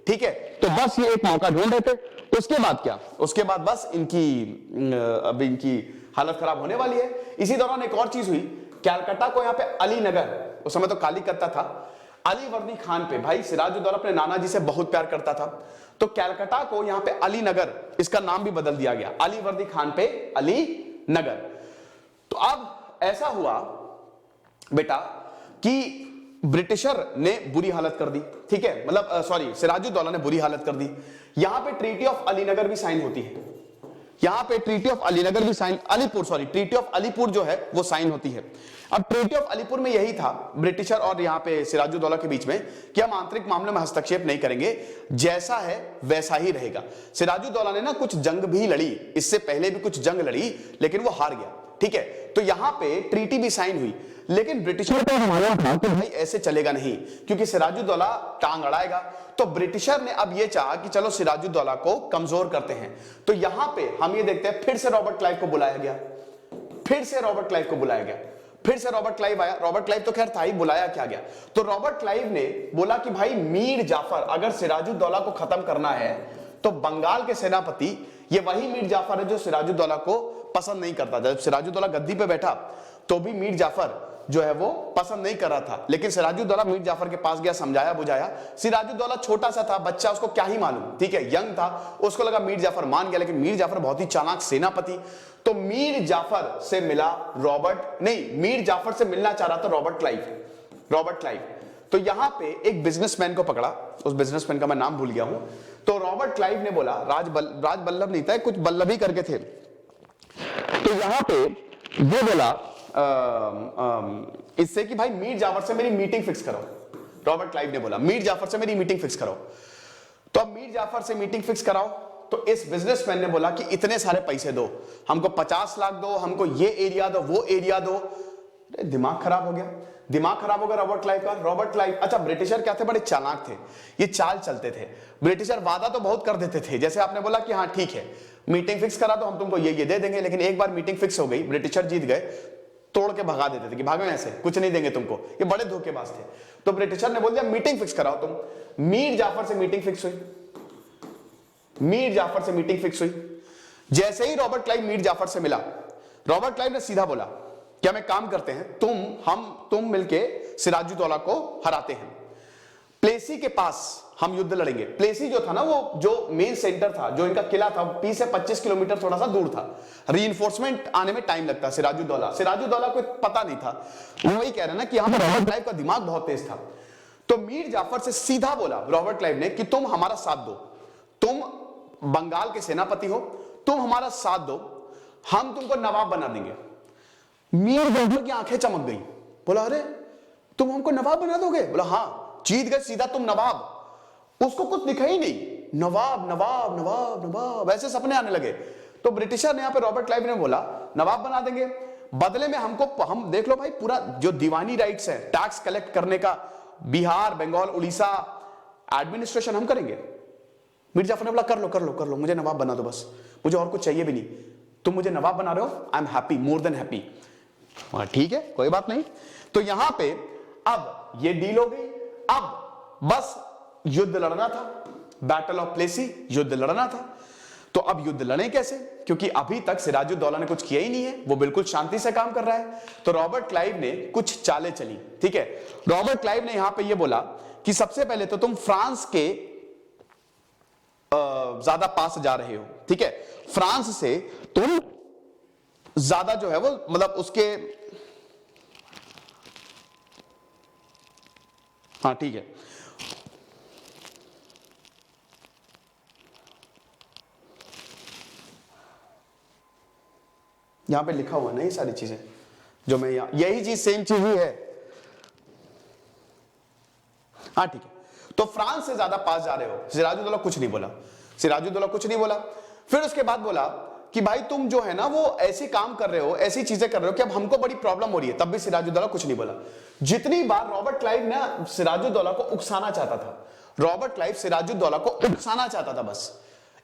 ठीक है। तो बस ये एक मौका ढूंढ रहे थे। उसके बाद क्या, उसके बाद बस अब इनकी हालत खराब होने वाली है। इसी दौरान एक और चीज हुई, कैलकाटा को यहां पे अली नगर, उस समय तो कालीकत्ता था, अलीवर्दी खान पे, भाई सिराजुद्दौला अपने नाना जी से बहुत प्यार करता था, तो कैलकाटा को यहां पे अली नगर, इसका नाम भी बदल दिया गया, अलीवर्दी खान पे अली नगर। तो अब ऐसा हुआ बेटा कि ब्रिटिशर ने बुरी हालत कर दी, ठीक है, मतलब सॉरी, सिराजुद्दौला ने बुरी हालत कर दी। यहां पे ट्रीटी ऑफ अलीनगर भी साइन होती है। यहां पे ट्रीटी ऑफ अलीनगर भी sign, Alipore sorry, treaty of Alipore जो है वो साइन होती है। अब ट्रीटी ऑफ अलीपुर में यही था ब्रिटिशर और यहां पे सिराजुद्दौला के बीच में कि हम आंतरिक मामलों में हस्तक्षेप नहीं करेंगे, जैसा है वैसा ही रहेगा। सिराजुद्दौला ने ना कुछ जंग भी लड़ी, इससे पहले भी कुछ जंग लड़ी, लेकिन वो हार गया, ठीक है। तो यहां पे ट्रीटी भी साइन हुई, लेकिन ब्रिटिशर को हमारा था कि भाई ऐसे चलेगा नहीं, क्योंकि सिराजुद्दौला टांग अड़ाएगा। तो ब्रिटिशर ने अब ये चाहा कि चलो सिराजुद्दौला को कमजोर करते हैं। तो यहां पे हम ये देखते हैं, फिर से रॉबर्ट क्लाइव को बुलाया गया, फिर से रॉबर्ट क्लाइव को बुलाया गया, फिर से रॉबर्ट क्लाइव आया। रॉबर्ट क्लाइव तो खैर था ही, बुलाया क्या गया। तो रॉबर्ट क्लाइव ने बोला कि भाई मीर जाफर, अगर सिराजुद्दौला को खत्म करना है तो बंगाल के सेनापति, ये वही मीर जाफर है जो सिराजुद्दौला को पसंद नहीं करता। जब सिराजुद्दौला गद्दी पे बैठा तो भी मीर जाफर जो है वो पसंद नहीं कर रहा था, लेकिन सिराजुद्दौला मीर जाफर के पास गया, समझाया बुझाया। सिराजुद्दौला छोटा सा था, बच्चा, उसको क्या ही मालूम, ठीक है, यंग था, उसको लगा मीर जाफर मान गया, लेकिन मीर जाफर बहुत ही चालाक सेनापति। तो मीर जाफर से मिला रॉबर्ट, नहीं, मीर जाफर से मिलना चाह रहा था रॉबर्ट क्लाइव, रॉबर्ट क्लाइव। तो यहां पे एक बिजनेसमैन को पकड़ा, उस बिजनेसमैन का मैं नाम भूल गया हूं। तो रॉबर्ट क्लाइव ने बोला, राज बल्लभ नहीं था, कुछ बल्लभी करके थे। तो यहां पे वो बोला इससे कि भाई मीर जाफर से मेरी मीटिंग फिक्स करो। रॉबर्ट क्लाइव ने बोला मीर जाफर से मेरी मीटिंग फिक्स करो। तो अब मीर जाफर से मीटिंग फिक्स कराओ। तो इस बिजनेसमैन ने बोला कि इतने सारे पैसे दो, हमको 50 लाख दो, हमको ये एरिया दो, वो एरिया दो। दिमाग खराब हो गया, दिमाग खराब हो गया रॉबर्ट क्लाइव का। रॉबर्ट क्लाइव, अच्छा ब्रिटिशर क्या थे, बड़े चालाक थे, ये चाल चलते थे। ब्रिटिशर वादा तो बहुत कर देते थे, जैसे आपने बोला कि हाँ ठीक है मीटिंग फिक्स करा तो हम तुमको ये दे देंगे, लेकिन एक बार मीटिंग फिक्स हो गई, ब्रिटिशर जीत गए, तोड़ के भगा देते थे कि भागो ऐसे, कुछ नहीं देंगे तुमको। ये बड़े धोखेबाज थे। तो ब्रिटिशर ने बोल दिया मीटिंग फिक्स कराओ तुम। मीर जाफर से मीटिंग फिक्स हुई, मीर जाफर से मीटिंग फिक्स हुई। जैसे ही रॉबर्ट क्लाइव मीर जाफर से मिला, रॉबर्ट क्लाइव ने सीधा बोला कि हम एक काम करते हैं, तुम मिलके सिराजुद्दौला को हराते हैं, प्लेसी के पास हम युद्ध लड़ेंगे। प्लेसी जो था ना, वो जो मेन सेंटर था, जो इनका किला था, 20 से 25 किलोमीटर थोड़ा सा दूर था। रीइंफोर्समेंट आने में टाइम लगता। सिराजुद्दौला को पता नहीं था। वो वही कह रहे हैं ना कि यहां पर रॉबर्ट क्लाइव का दिमाग बहुत तेज था। तो मीर जाफर से सीधा बोला रॉबर्ट क्लाइव ने कि तुम हमारा साथ दो, तुम बंगाल के सेनापति हो, तुम हमारा साथ दो, हम तुमको नवाब बना देंगे। मीर जाफर की आंखें चमक गई, बोला अरे तुम हमको नवाब बना दोगे? बोला हाँ, जीत गए, सीधा तुम नवाब। उसको कुछ दिखा ही नहीं, नवाब नवाब नवाब नवाब, ऐसे सपने आने लगे। तो ब्रिटिशर ने यहां पे रॉबर्ट क्लाइव ने बोला नवाब बना देंगे, बदले में हमको, हम देख लो भाई, पूरा जो दीवानी राइट्स है, टैक्स कलेक्ट करने का, बिहार, बंगाल, उड़ीसा, एडमिनिस्ट्रेशन हम करेंगे। मीर जाफर ने बोला कर लो कर लो कर लो, मुझे नवाब बना दो बस, मुझे और कुछ चाहिए भी नहीं, तुम मुझे नवाब बना रहे हो, I am happy, more than happy. ठीक है, कोई बात नहीं। तो यहां पे अब ये डील हो गई। अब बस युद्ध लड़ना था, बैटल ऑफ प्लेसी, युद्ध लड़ना था। तो अब युद्ध लड़े कैसे, क्योंकि अभी तक सिराजुद्दौला ने कुछ किया ही नहीं है, वो बिल्कुल शांति से काम कर रहा है। तो रॉबर्ट क्लाइव ने कुछ चालें चली, ठीक है। रॉबर्ट क्लाइव ने यहां पे ये बोला कि सबसे पहले तो तुम फ्रांस के ज्यादा पास जा रहे हो, ठीक है, फ्रांस से तुम ज्यादा जो है वो, मतलब उसके, हाँ ठीक है, यहां पे लिखा हुआ ना ये सारी चीजें जो मैं यहां, यही चीज सेम चीज ही है, हाँ ठीक है। तो फ्रांस से ज्यादा पास जा रहे हो। सिराजुद्दौला कुछ नहीं बोला, सिराजुद्दौला कुछ नहीं बोला। फिर उसके बाद बोला कि भाई तुम जो है ना वो ऐसे काम कर रहे हो, ऐसी चीजें कर रहे हो कि अब हमको बड़ी प्रॉब्लम हो रही है। तब भी सिराजुद्दौला कुछ नहीं बोला। जितनी बार रॉबर्ट क्लाइव ना सिराजुद्दौला को उकसाना चाहता था, रॉबर्ट क्लाइव सिराजुद्दौला को उकसाना चाहता था, बस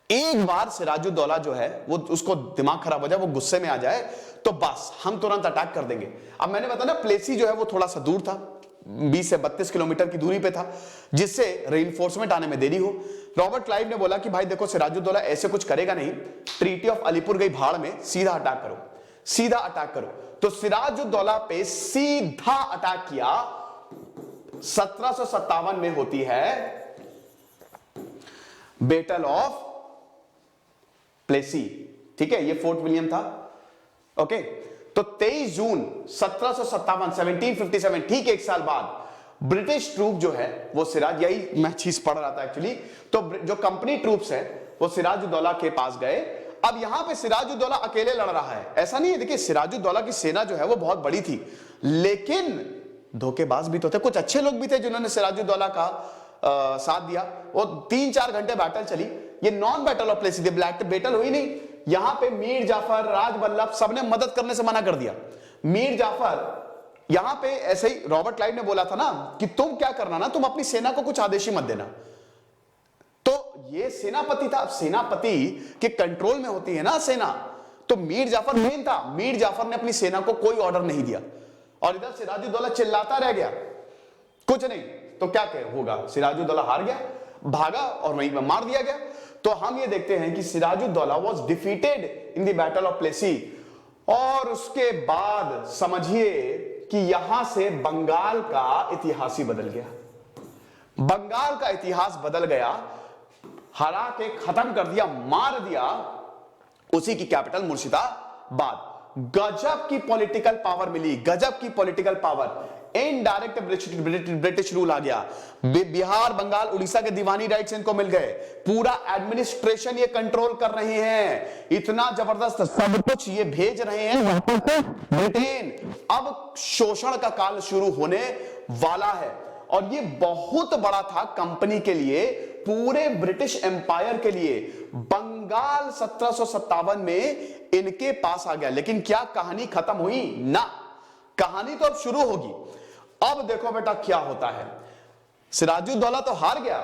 एक बार सिराजुद्दौला जो है वो, उसको दिमाग खराब हो जाए, वो गुस्से में आ जाए, तो बस हम तुरंत अटैक कर देंगे। अब मैंने बताया ना प्लेसी जो है वो थोड़ा सा दूर था, 20 से 32 किलोमीटर की दूरी पे था, जिससे रीइंफोर्समेंट आने में देरी हो। रॉबर्ट क्लाइव ने बोला कि भाई देखो सिराजुद्दौला ऐसे कुछ करेगा नहीं, ट्रीटी ऑफ अलीपुर गई भाड़ में, सीधा अटैक करो, सीधा अटैक करो। तो सिराजुद्दौला पे सीधा अटैक किया। 1757 में होती है बैटल ऑफ प्लेसी, ठीक है, ये फोर्ट विलियम था, ओके। तो 23 जून 1757, 1757, ठीक एक साल बाद ब्रिटिश ट्रूप जो है वो सिराज, यही मैं चीज पढ़ रहा था एक्चुअली, तो जो कंपनी ट्रूप्स है वो सिराजुद्दौला के पास गए। अब यहां पे सिराजुद्दौला अकेले लड़ रहा है, ऐसा नहीं है। देखिए सिराजुद्दौला की सेना जो है वो बहुत बड़ी थी, लेकिन धोखेबाज भी तो थे, कुछ अच्छे लोग भी थे जिन्होंने सिराजुद्दौला का साथ दिया। वो 3-4 घंटे बैटल चली, ये नॉन बैटल ऑफ प्लेसी थी, ब्लैक बैटल हुई नहीं। यहां पे मीर जाफर, राज बल्लभ सबने मदद करने से मना कर दिया। मीर जाफर यहां पे ऐसे ही रॉबर्ट क्लाइव ने बोला था ना कि तुम क्या करना ना, तुम अपनी सेना को कुछ आदेश ही मत देना। तो ये सेनापति था, सेनापति के कंट्रोल में होती है ना सेना, तो मीर जाफर मेन था। मीर जाफर ने अपनी सेना को कोई ऑर्डर नहीं दिया और इधर सिराजुद्दौला चिल्लाता रह गया, कुछ नहीं। तो क्या होगा, सिराजुद्दौला हार गया, भागा और वहीं पर मार दिया गया। तो हम ये देखते हैं कि Sirajuddaulah was defeated in the battle of Plassey. और उसके बाद समझिए कि यहां से बंगाल का इतिहास ही बदल गया। बंगाल का इतिहास बदल गया, हरा के खत्म कर दिया, मार दिया उसी की कैपिटल मुर्शिदाबाद। गजब की पॉलिटिकल पावर मिली, गजब की political power. Indirect British rule आ गया। बिहार, बंगाल, उड़ीसा के दीवानी राइट्स इनको मिल गए, पूरा एडमिनिस्ट्रेशन ये कंट्रोल कर रहे हैं, इतना जबरदस्त सब कुछ ये भेज रहे हैं वापस से ब्रिटेन। अब शोषण का काल शुरू होने वाला है और ये बहुत बड़ा था कंपनी के लिए, पूरे ब्रिटिश एम्पायर के लिए। बंगाल 1757 में इनके पास आ गया, लेकिन क्या कहानी खत्म हुई? ना, कहानी तो अब शुरू होगी। अब देखो बेटा क्या होता है, सिराजुद्दौला तो हार गया,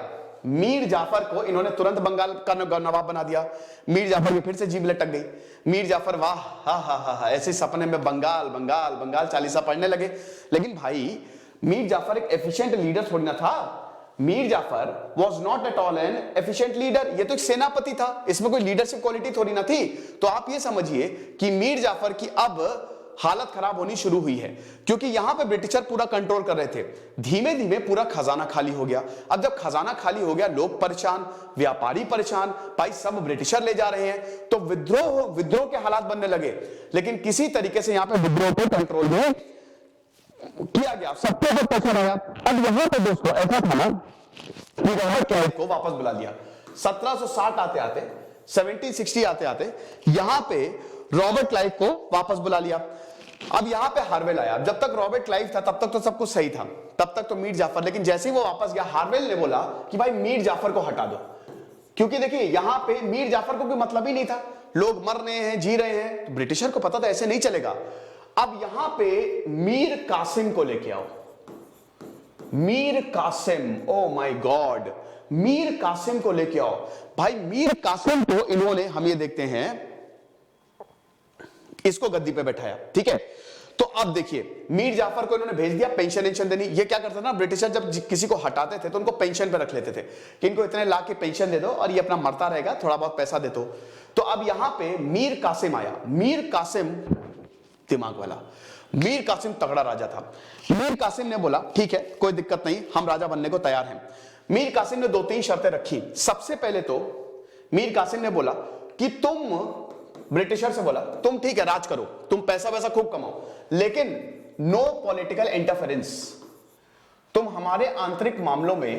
मीर जाफर को इन्होंने तुरंत बंगाल का नवाब बना दिया। मीर जाफर की फिर से जीभ लटक गई। मीर जाफर वाह हा हा हा हा, ऐसे सपने में बंगाल बंगाल बंगाल चालीसा पढ़ने लगे। लेकिन भाई मीर जाफर एक एफिशिएंट लीडर थोड़ी ना था। Mir Jafar was not at all an efficient leader, ये तो एक सेनापति था, इसमें कोई लीडरशिप क्वालिटी थोड़ी ना थी। तो आप ये समझिए कि मीर जाफर की अब हालत खराब होनी शुरू हुई है, क्योंकि यहां पे ब्रिटिशर पूरा कंट्रोल कर रहे थे। धीमे धीमे पूरा खजाना खाली हो गया। अब जब खजाना खाली हो गया, लोग परेशान, व्यापारी परेशान, भाई सब ब्रिटिशर ले जा रहे हैं, तो विद्रोह के हालात बनने लगे। लेकिन किसी तरीके से यहां पे विद्रोह को कंट्रोल में किया गया, सबके ऊपर प्रेशर आया। अब यहां पे दोस्तों ऐसा था ना कि रॉबर्ट क्लाइव को वापस बुला लिया। 1760 आते आते 1760 आते आते यहां पे रॉबर्ट क्लाइव को वापस बुला लिया। अब यहां पे हार्वेल आया। जब तक रॉबर्ट क्लाइव था तब तक तो सब कुछ सही था, तब तक तो मीर जाफर, लेकिन जैसे ही वो वापस गया, हार्वेल ने बोला कि भाई मीर जाफर को हटा दो, क्योंकि देखिए यहां पे मीर जाफर को कोई मतलब ही नहीं था, लोग मर रहे हैं, जी रहे हैं, तो ब्रिटिशर को पता था ऐसे नहीं चलेगा। अब यहां पे मीर कासिम को लेके आओ। Mir Qasim, oh my God, Mir Qasim को लेके आओ। भाई मीर कासिम को इन्होंने, हम ये देखते हैं, इसको गद्दी पे बैठाया, ठीक है। तो अब देखिए मीर जाफर को इन्होंने भेज दिया पेंशन देनी। ये क्या करते ना ब्रिटिशर, जब किसी को हटाते थे तो उनको पेंशन पे रख लेते थे कि इनको इतने लाख की पेंशन दे दो और ये अपना मरता रहेगा, थोड़ा बहुत पैसा दे दो। तो अब यहां पे मीर कासिम आया। मीर कासिम दिमाग वाला, मीर कासिम तगड़ा राजा था। मीर कासिम ने बोला ठीक है कोई दिक्कत नहीं, हम राजा बनने को तैयार हैं। मीर कासिम ने 2-3 शर्तें रखी। सबसे पहले तो मीर कासिम ने बोला कि तुम, ब्रिटिशर से बोला तुम ठीक है राज करो, तुम पैसा वैसा खूब कमाओ, लेकिन नो पॉलिटिकल इंटरफेरेंस, तुम हमारे आंतरिक मामलों में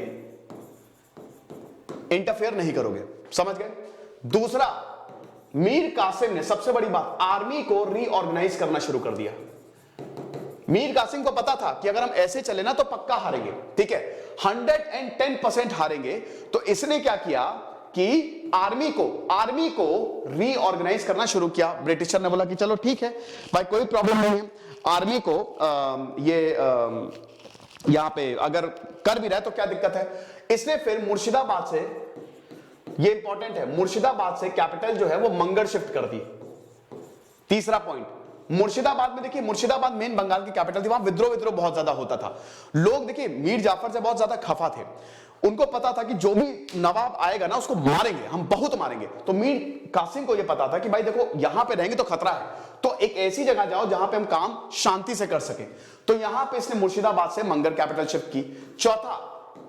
इंटरफेयर नहीं करोगे, समझ गए। दूसरा, मीर कासिम ने सबसे बड़ी बात, आर्मी को रीऑर्गेनाइज करना शुरू कर दिया। मीर कासिम को पता था कि अगर हम ऐसे चले ना तो पक्का हारेंगे, ठीक है, 110% हारेंगे। तो इसने क्या किया कि आर्मी को रीऑर्गेनाइज करना शुरू किया। ब्रिटिशर ने बोला कि चलो ठीक है भाई कोई प्रॉब्लम नहीं है, आर्मी को यहां पे अगर कर भी रहा है तो क्या दिक्कत है। इसने फिर मुर्शिदाबाद से, ये इंपॉर्टेंट है, मुर्शिदाबाद से कैपिटल जो है वो मंगल शिफ्ट कर दी। तीसरा पॉइंट, मुर्शिदाबाद में देखिए, मुर्शिदाबाद मेन बंगाल की कैपिटल थी, वहां विद्रोह बहुत ज्यादा होता था। लोग देखिए मीर जाफर से बहुत ज्यादा खफा थे, उनको पता था कि जो भी नवाब आएगा ना उसको मारेंगे, हम बहुत मारेंगे। तो मीर कासिम को यह पता था कि भाई देखो यहां पे रहेंगे तो खतरा है, तो एक ऐसी जगह जाओ जहां पे हम काम शांति से कर सकें। तो यहां पे इसने मुर्शिदाबाद से मंगल कैपिटल शिफ्ट की। चौथा,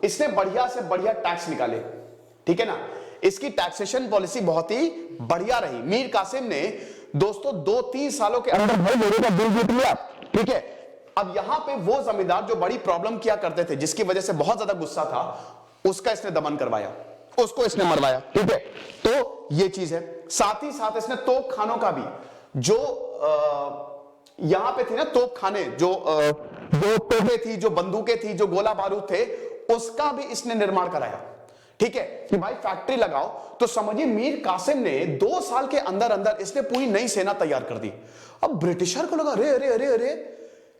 इसने बढ़िया से बढ़िया टैक्स निकाले, ठीक है ना, इसकी टैक्सेशन पॉलिसी बहुत ही बढ़िया रही। मीर कासिम ने दोस्तों 2-3 सालों के अंदर भाई लोगों का दिल जीत लिया, ठीक है। अब यहां पे वो जमींदार जो बड़ी प्रॉब्लम किया करते थे, जिसकी वजह से बहुत ज्यादा गुस्सा था, उसका इसने दमन करवाया। उसको इसने मरवाया, ठीक है। तो ये चीज है। साथ ही साथ इसने तोप खानों का भी, जो यहां पे थी ना तोप खाने, जो तोपें थी, जो बंदूकें थी, जो गोला बारूद थे, उसका भी इसने निर्माण कराया, ठीक है। कि भाई फैक्ट्री लगाओ। तो समझिए मीर कासिम ने 2 साल के अंदर अंदर इसने पूरी नई सेना तैयार कर दी। अब ब्रिटिशर को लगा अरे अरे अरे अरे,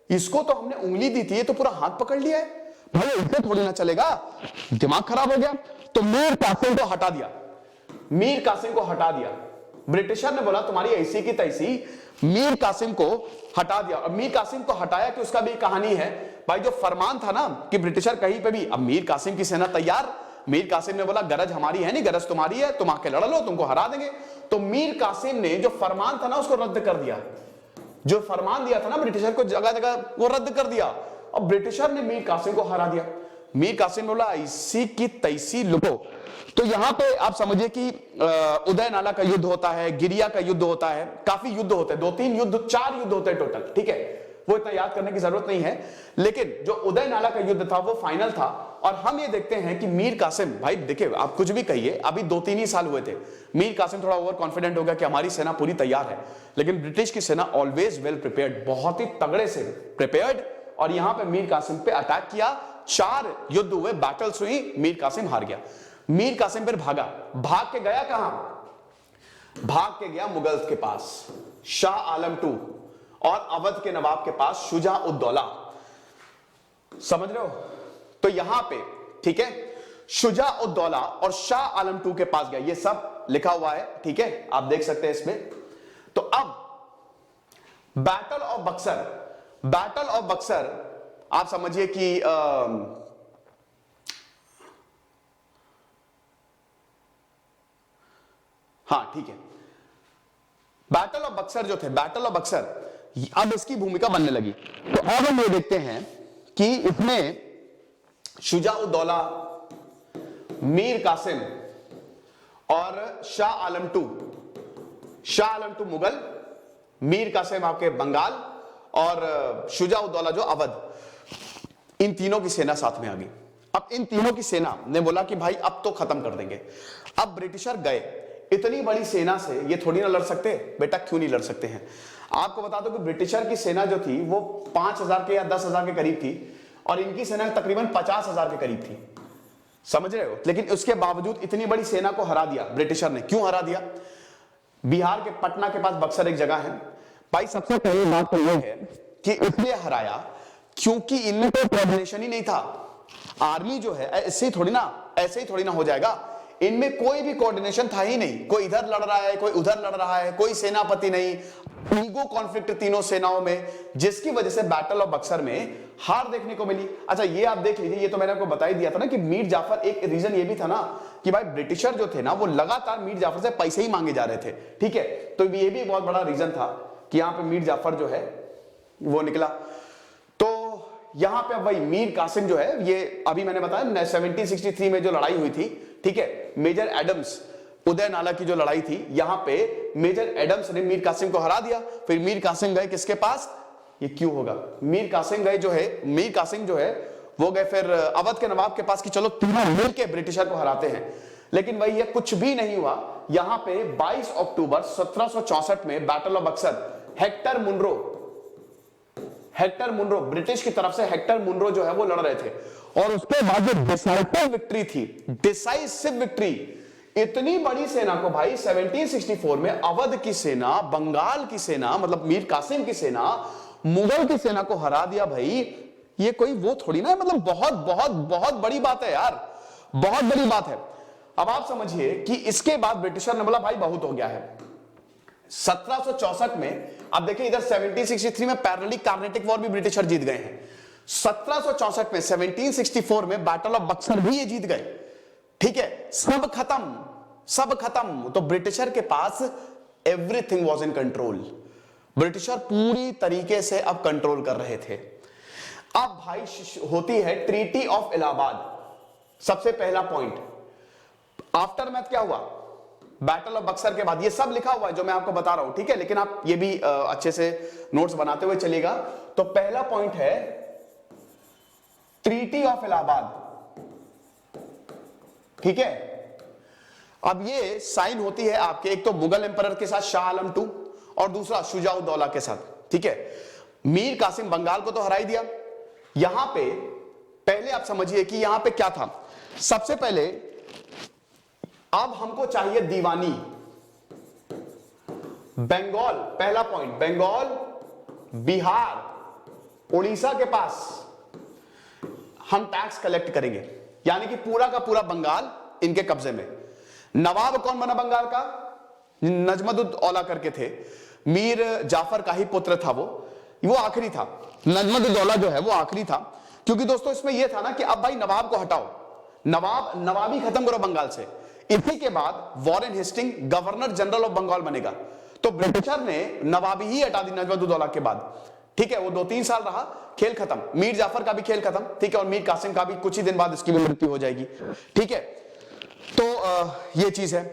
इसको तो हमने उंगली दी थी, ये तो पूरा हाथ पकड़ लिया है, भाई इससे थोड़ी ना चलेगा, दिमाग खराब हो गया। तो मीर कासिम को हटा दिया, मीर कासिम को हटा दिया। ब्रिटिशर ने बोला तुम्हारी ऐसी की तैसी, मीर कासिम को हटा दिया। और मीर कासिम को हटाया कि उसका भी कहानी है भाई, जो फरमान था ना कि ब्रिटिशर कहीं पे भी, अब मीर कासिम की सेना तैयार, मीर कासिम ने बोला गरज हमारी है नहीं, गरज तुम्हारी है, तुम आके लड़ लो, तुमको हरा देंगे। तो मीर कासिम ने जो फरमान था ना उसको रद्द कर दिया, जो फरमान दिया था ना ब्रिटिशर को जगह जगह, वो रद्द कर दिया। और ब्रिटिशर ने मीर कासिम को हरा दिया। मीर कासिम बोला ऐसी की तैसी लुको। तो यहां पे आप समझिए कि उदय नाला का युद्ध होता है, गिरिया का युद्ध होता है, काफी युद्ध होते हैं, 2-3 युद्ध, 4 युद्ध होते हैं टोटल, ठीक है। वो इतना याद करने की जरूरत नहीं है। लेकिन जो उदय नाला का युद्ध था वो फाइनल था। और हम ये देखते हैं कि मीर कासिम, भाई देखिए आप कुछ भी कहिए, अभी 2-3 ही साल हुए थे, मीर कासिम थोड़ा ओवर कॉन्फिडेंट हो गया कि हमारी सेना पूरी तैयार है। लेकिन ब्रिटिश की सेना ऑलवेज वेल प्रिपेयर्ड, बहुत ही तगड़े से प्रिपेयर्ड। और यहां पे मीर कासिम पे अटैक किया, 4 युद्ध हुए, बैटल्स हुई, मीर कासिम हार गया। मीर कासिम फिर भागा, भाग के गया कहां? भाग के गया मुगल्स के पास, शाह आलम II और अवध के नवाब के पास शुजा उद दौला। समझ रहे हो? तो यहां पे ठीक है, शुजा उद दौला और शाह आलम II के पास गया, ये सब लिखा हुआ है, ठीक है, आप देख सकते हैं इसमें। तो अब battle of Buxar, battle of Buxar आप समझिए कि हाँ ठीक है, बैटल ऑफ बक्सर जो थे, बैटल ऑफ बक्सर, अब इसकी भूमिका बनने लगी। तो अब हम ये देखते हैं कि इसमें शुजा उद दौला, मीर कासिम और शाह आलम II, शाह आलम II मुगल, मीर कासिम आपके बंगाल और शुजा उद दौला जो अवध, इन तीनों की सेना साथ में आ गई। अब इन तीनों की सेना ने बोला कि भाई अब तो खत्म कर देंगे। अब ब्रिटिशर गए, इतनी बड़ी सेना से ये थोड़ी ना लड़ सकते बेटा, क्यों नहीं लड़ सकते हैं। आपको बता दो कि ब्रिटिशर की सेना जो थी वो 5,000 के या 10,000 के करीब थी, और इनकी सेना तकरीबन 50,000 के करीब थी, समझ रहे हो। लेकिन उसके बावजूद इतनी बड़ी सेना को हरा दिया ब्रिटिशर ने। क्यों हरा दिया? बिहार के पटना के पास बक्सर एक जगह है भाई। सबसे पहली बात तो यह है कि इसलिए हराया क्योंकि इनमें कोई कोऑर्डिनेशन ही नहीं था। आर्मी जो है ऐसे ही थोड़ी ना हो जाएगा, इनमें कोई भी कोऑर्डिनेशन था ही नहीं। कोई इधर लड़ रहा है, कोई उधर लड़ रहा है, कोई सेनापति नहीं, ईगो कॉन्फ्लिक्ट तीनों सेनाओं में, जिसकी वजह से बैटल ऑफ बक्सर में हार देखने को मिली। अच्छा ये आप देख लीजिए, ये तो मैंने आपको बता ही दिया था ना कि मीर जाफर, एक रीजन ये भी था ना कि भाई ब्रिटिशर जो थे ना वो लगातार मीर जाफर से पैसे ही मांगे जा रहे थे, ठीक है। तो ये भी बहुत बड़ा रीजन था कि यहां पे मीर जाफर जो है वो निकला। तो यहां पे भाई मीर कासिम जो है, ये अभी मैंने बताया 1763 में जो लड़ाई हुई थी, ठीक है, मेजर एडम्स, उदय नाला की जो लड़ाई थी, यहां पे मेजर एडम्स ने मीर कासिम को हरा दिया। फिर मीर कासिम गए किसके पास? ये क्यों होगा? मीर कासिम गए जो है, मीर कासिम जो है वो गए फिर अवध के नवाब के पास कि चलो तीनों मिलकर ब्रिटिशर को हराते हैं। लेकिन वही ये कुछ भी नहीं हुआ। यहां पे 22 अक्टूबर 1764 में battle of Buxar, Hector Munro British की तरफ से हेक्टर मुनरो जो है वो लड़ रहे थे। और उसके बाद जो डिसाइसिव विक्ट्री थी, डिसाइसिव विक्ट्री, इतनी बड़ी सेना को भाई 1764 में अवध की सेना, बंगाल की सेना, मतलब मीर कासिम की सेना, मुगल की सेना को हरा दिया। भाई ये कोई वो थोड़ी ना, मतलब बहुत बहुत बहुत बड़ी बात है यार, बहुत बड़ी बात है। अब आप समझिए कि इसके बाद ब्रिटिशर ने बोला भाई बहुत हो गया है। 1764 में अब देखिए इधर 1763 में पैरेलली कार्नेटिक वॉर भी ब्रिटिशर जीत गए हैं। 1764 में 1764 में बैटल ऑफ बक्सर भी ये जीत गए, ठीक है, सब खत्म। तो ब्रिटिशर के पास everything was in control. Britisher पूरी तरीके से अब कंट्रोल कर रहे थे। अब भाई होती है ट्रीटी ऑफ इलाहाबाद। सबसे पहला पॉइंट, आफ्टर मैथ क्या हुआ? बैटल ऑफ बक्सर के बाद ये सब लिखा हुआ है जो मैं आपको बता रहा हूं, ठीक है, लेकिन आप ये भी अच्छे से नोट्स बनाते हुए चलिएगा। तो पहला पॉइंट है ट्रीटी ऑफ इलाहाबाद, ठीक है, अब ये साइन होती है आपके, एक तो मुगल एम्परर के साथ शाह आलम टू और दूसरा शुजाउद्दौला के साथ, ठीक है। मीर कासिम बंगाल को तो हरा ही दिया। यहां पे पहले आप समझिए कि यहां पे क्या था। सबसे पहले अब हमको चाहिए दीवानी। बंगाल, पहला पॉइंट, बंगाल, बिहार, उड़ीसा के पास हम टैक्स कलेक्ट करेंगे, यानी कि पूरा का पूरा बंगाल इनके कब्जे में। नवाब कौन बना बंगाल का? नजमुद्दौला करके थे, मीर जाफर का ही पुत्र था वो आखिरी था। नजमुद्दौला जो है वो आखिरी था, क्योंकि दोस्तों इसमें यह था ना कि अब भाई नवाब को हटाओ, नवाबी खत्म करो बंगाल से। इसी के बाद Warren Hasting governor general of Bengal बनेगा। तो ब्रिटिशर ने नवाबी ही हटा दी नजमुद्दौला के बाद, ठीक है। वो 2-3 साल रहा, खेल खत्म। मीर जाफर का भी खेल खत्म, ठीक है। और मीर कासिम का भी कुछ ही दिन बाद इसकी भी मृत्यु हो जाएगी, ठीक है। तो ये चीज है।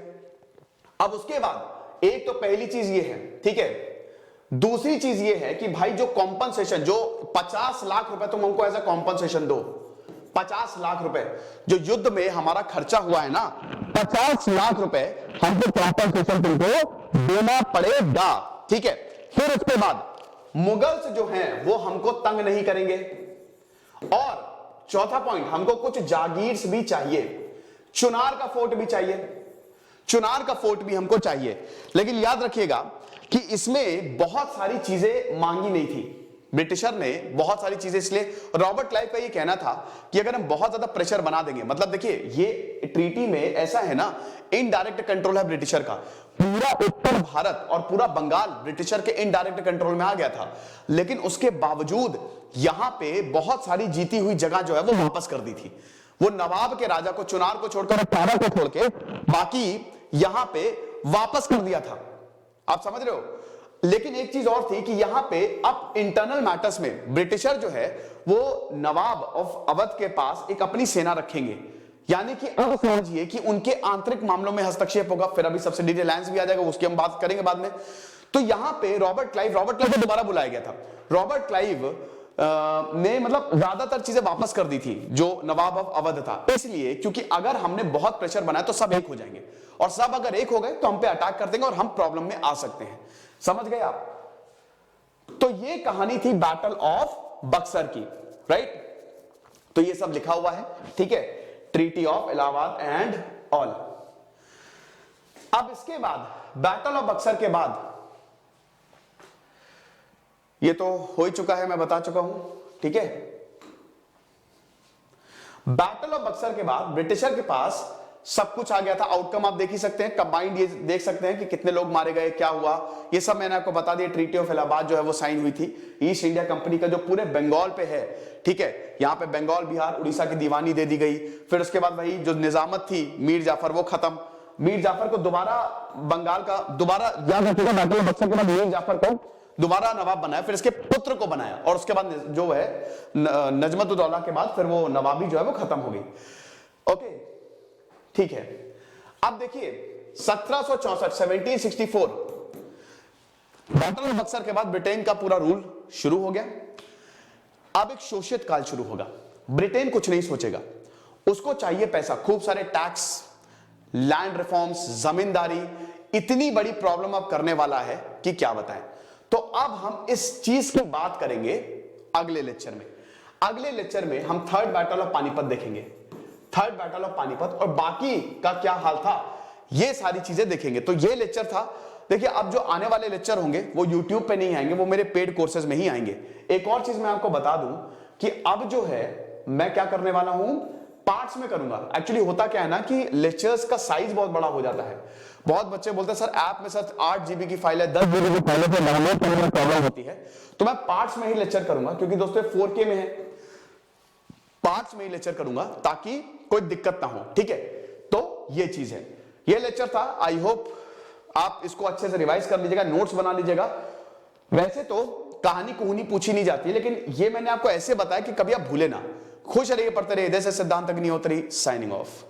अब उसके बाद एक तो पहली चीज ये है, ठीक है। दूसरी चीज ये है कि भाई जो कॉम्पनसेशन, जो 50 लाख रुपए तुम हमको एज अ कॉम्पनसेशन दो, 50 लाख रुपए जो युद्ध में हमारा खर्चा हुआ है ना, 50 लाख रुपए हमको कॉम्पनसेशन तुमको देना पड़ेगा, ठीक है। फिर उसके बाद मुगल्स जो हैं वो हमको तंग नहीं करेंगे। और चौथा पॉइंट, हमको कुछ जागीर्स भी चाहिए, चुनार का फोर्ट भी चाहिए, चुनार का फोर्ट भी हमको चाहिए। लेकिन याद रखिएगा कि इसमें बहुत सारी चीजें मांगी नहीं थी ब्रिटिशर ने, बहुत सारी चीजें। इसलिए रॉबर्ट क्लाइव का ये कहना था कि अगर हम बहुत ज्यादा प्रेशर बना देंगे, मतलब देखिए ये ट्रीटी में ऐसा है ना, इनडायरेक्ट कंट्रोल है ब्रिटिशर का। पूरा उत्तर भारत और पूरा बंगाल ब्रिटिशर के इनडायरेक्ट कंट्रोल में आ गया था, लेकिन उसके बावजूद यहां पे बहुत सारी जीती हुई जगह जो है वो वापस कर दी थी। वो नवाब के राजा को, चुनार को छोड़कर, पारा को छोड़ के बाकी यहां पे वापस कर दिया था। आप समझ रहे हो। लेकिन एक चीज और थी कि यहां पे अब इंटरनल मैटर्स में ब्रिटिशर जो है वो नवाब ऑफ अवध के पास एक अपनी सेना रखेंगे, यानी कि अब समझिए कि उनके आंतरिक मामलों में हस्तक्षेप होगा। फिर अभी सब्सिडी अलायंस भी आ जाएगा, उसकी हम बात करेंगे बाद में। तो यहां पे रॉबर्ट क्लाइव को दोबारा बुलाया गया था। रॉबर्ट क्लाइव ने मतलब ज्यादातर चीजें वापस कर दी थी जो नवाब ऑफ अवध था, इसलिए क्योंकि अगर हमने बहुत प्रेशर बनाया तो सब एक हो जाएंगे, और सब अगर एक हो गए तो हम पे अटैक कर देंगे और हम प्रॉब्लम में आ सकते हैं। समझ गए आप। तो ये कहानी थी बैटल ऑफ बक्सर की, राइट। तो ये सब लिखा हुआ है, ठीक है, treaty of Allahabad and all. अब इसके बाद बैटल ऑफ बक्सर के बाद, ये तो हो ही चुका है, मैं बता चुका हूं, ठीक है। बैटल ऑफ बक्सर के बाद ब्रिटिशर के पास सब कुछ आ गया था। आउटकम आप देख ही सकते हैं, कंबाइंड ये देख सकते हैं कि कितने लोग मारे गए, क्या हुआ, ये सब मैंने आपको बता दिया। ट्रीटी ऑफ इलाहाबाद जो है वो साइन हुई थी ईस्ट इंडिया कंपनी का, जो पूरे बंगाल पे है, ठीक है। यहां पे बंगाल, बिहार, उड़ीसा की दीवानी दे दी गई। फिर उसके बाद वही जो निजामत थी मीर जाफर, वो खत्म। मीर जाफर को दोबारा बंगाल का, दोबारा याद रखिएगा, बैटल ऑफ बक्सर के बाद मीर जाफर को दोबारा नवाब बनाया, फिर इसके पुत्र को बनाया, और उसके बाद जो है नजमुद्दौला के बाद फिर वो नवाबी जो है वो खत्म हो गई। ओके, ठीक है। अब देखिए 1764 बैटल ऑफ बक्सर के बाद ब्रिटेन का पूरा रूल शुरू हो गया। अब एक शोषित काल शुरू होगा। ब्रिटेन कुछ नहीं सोचेगा, उसको चाहिए पैसा, खूब सारे टैक्स, लैंड रिफॉर्म्स, जमींदारी, इतनी बड़ी प्रॉब्लम अब करने वाला है कि क्या बताएं। तो अब हम इस चीज की बात करेंगे अगले लेक्चर में। अगले लेक्चर में हम थर्ड बैटल ऑफ पानीपत देखेंगे, थर्ड बैटल ऑफ पानीपत, और बाकी का क्या हाल था, ये सारी चीजें देखेंगे। तो ये लेक्चर था। देखिए अब जो आने वाले लेक्चर होंगे वो YouTube पे नहीं आएंगे, वो मेरे पेड कोर्सेज में ही आएंगे। एक और चीज मैं आपको बता दूं कि अब जो है मैं क्या करने वाला हूं, पार्ट्स में करूंगा। एक्चुअली होता क्या है ना कि लेक्चर्स का साइज बहुत बड़ा हो जाता है। बहुत बच्चे बोलते हैं सर ऐप में सर 8 GB की फाइल है, 10 GB की फाइल है, तो डाउनलोड करने में प्रॉब्लम होती है। तो मैं पार्ट्स में ही लेक्चर करूंगा, क्योंकि दोस्तों 4K में है, पार्ट्स में ही लेक्चर करूंगा ताकि कोई दिक्कत ना हो, ठीक है। तो ये चीज है, ये लेक्चर था। आई होप आप इसको अच्छे से रिवाइज कर लीजिएगा, नोट्स बना लीजिएगा। वैसे तो कहानी कुहनी पूछी नहीं जाती, लेकिन ये मैंने आपको ऐसे बताया कि कभी आप भूले ना। खुश रहिए, पढ़ते रहिए। जैसे सिद्धांत अग्निहोत्री साइनिंग ऑफ।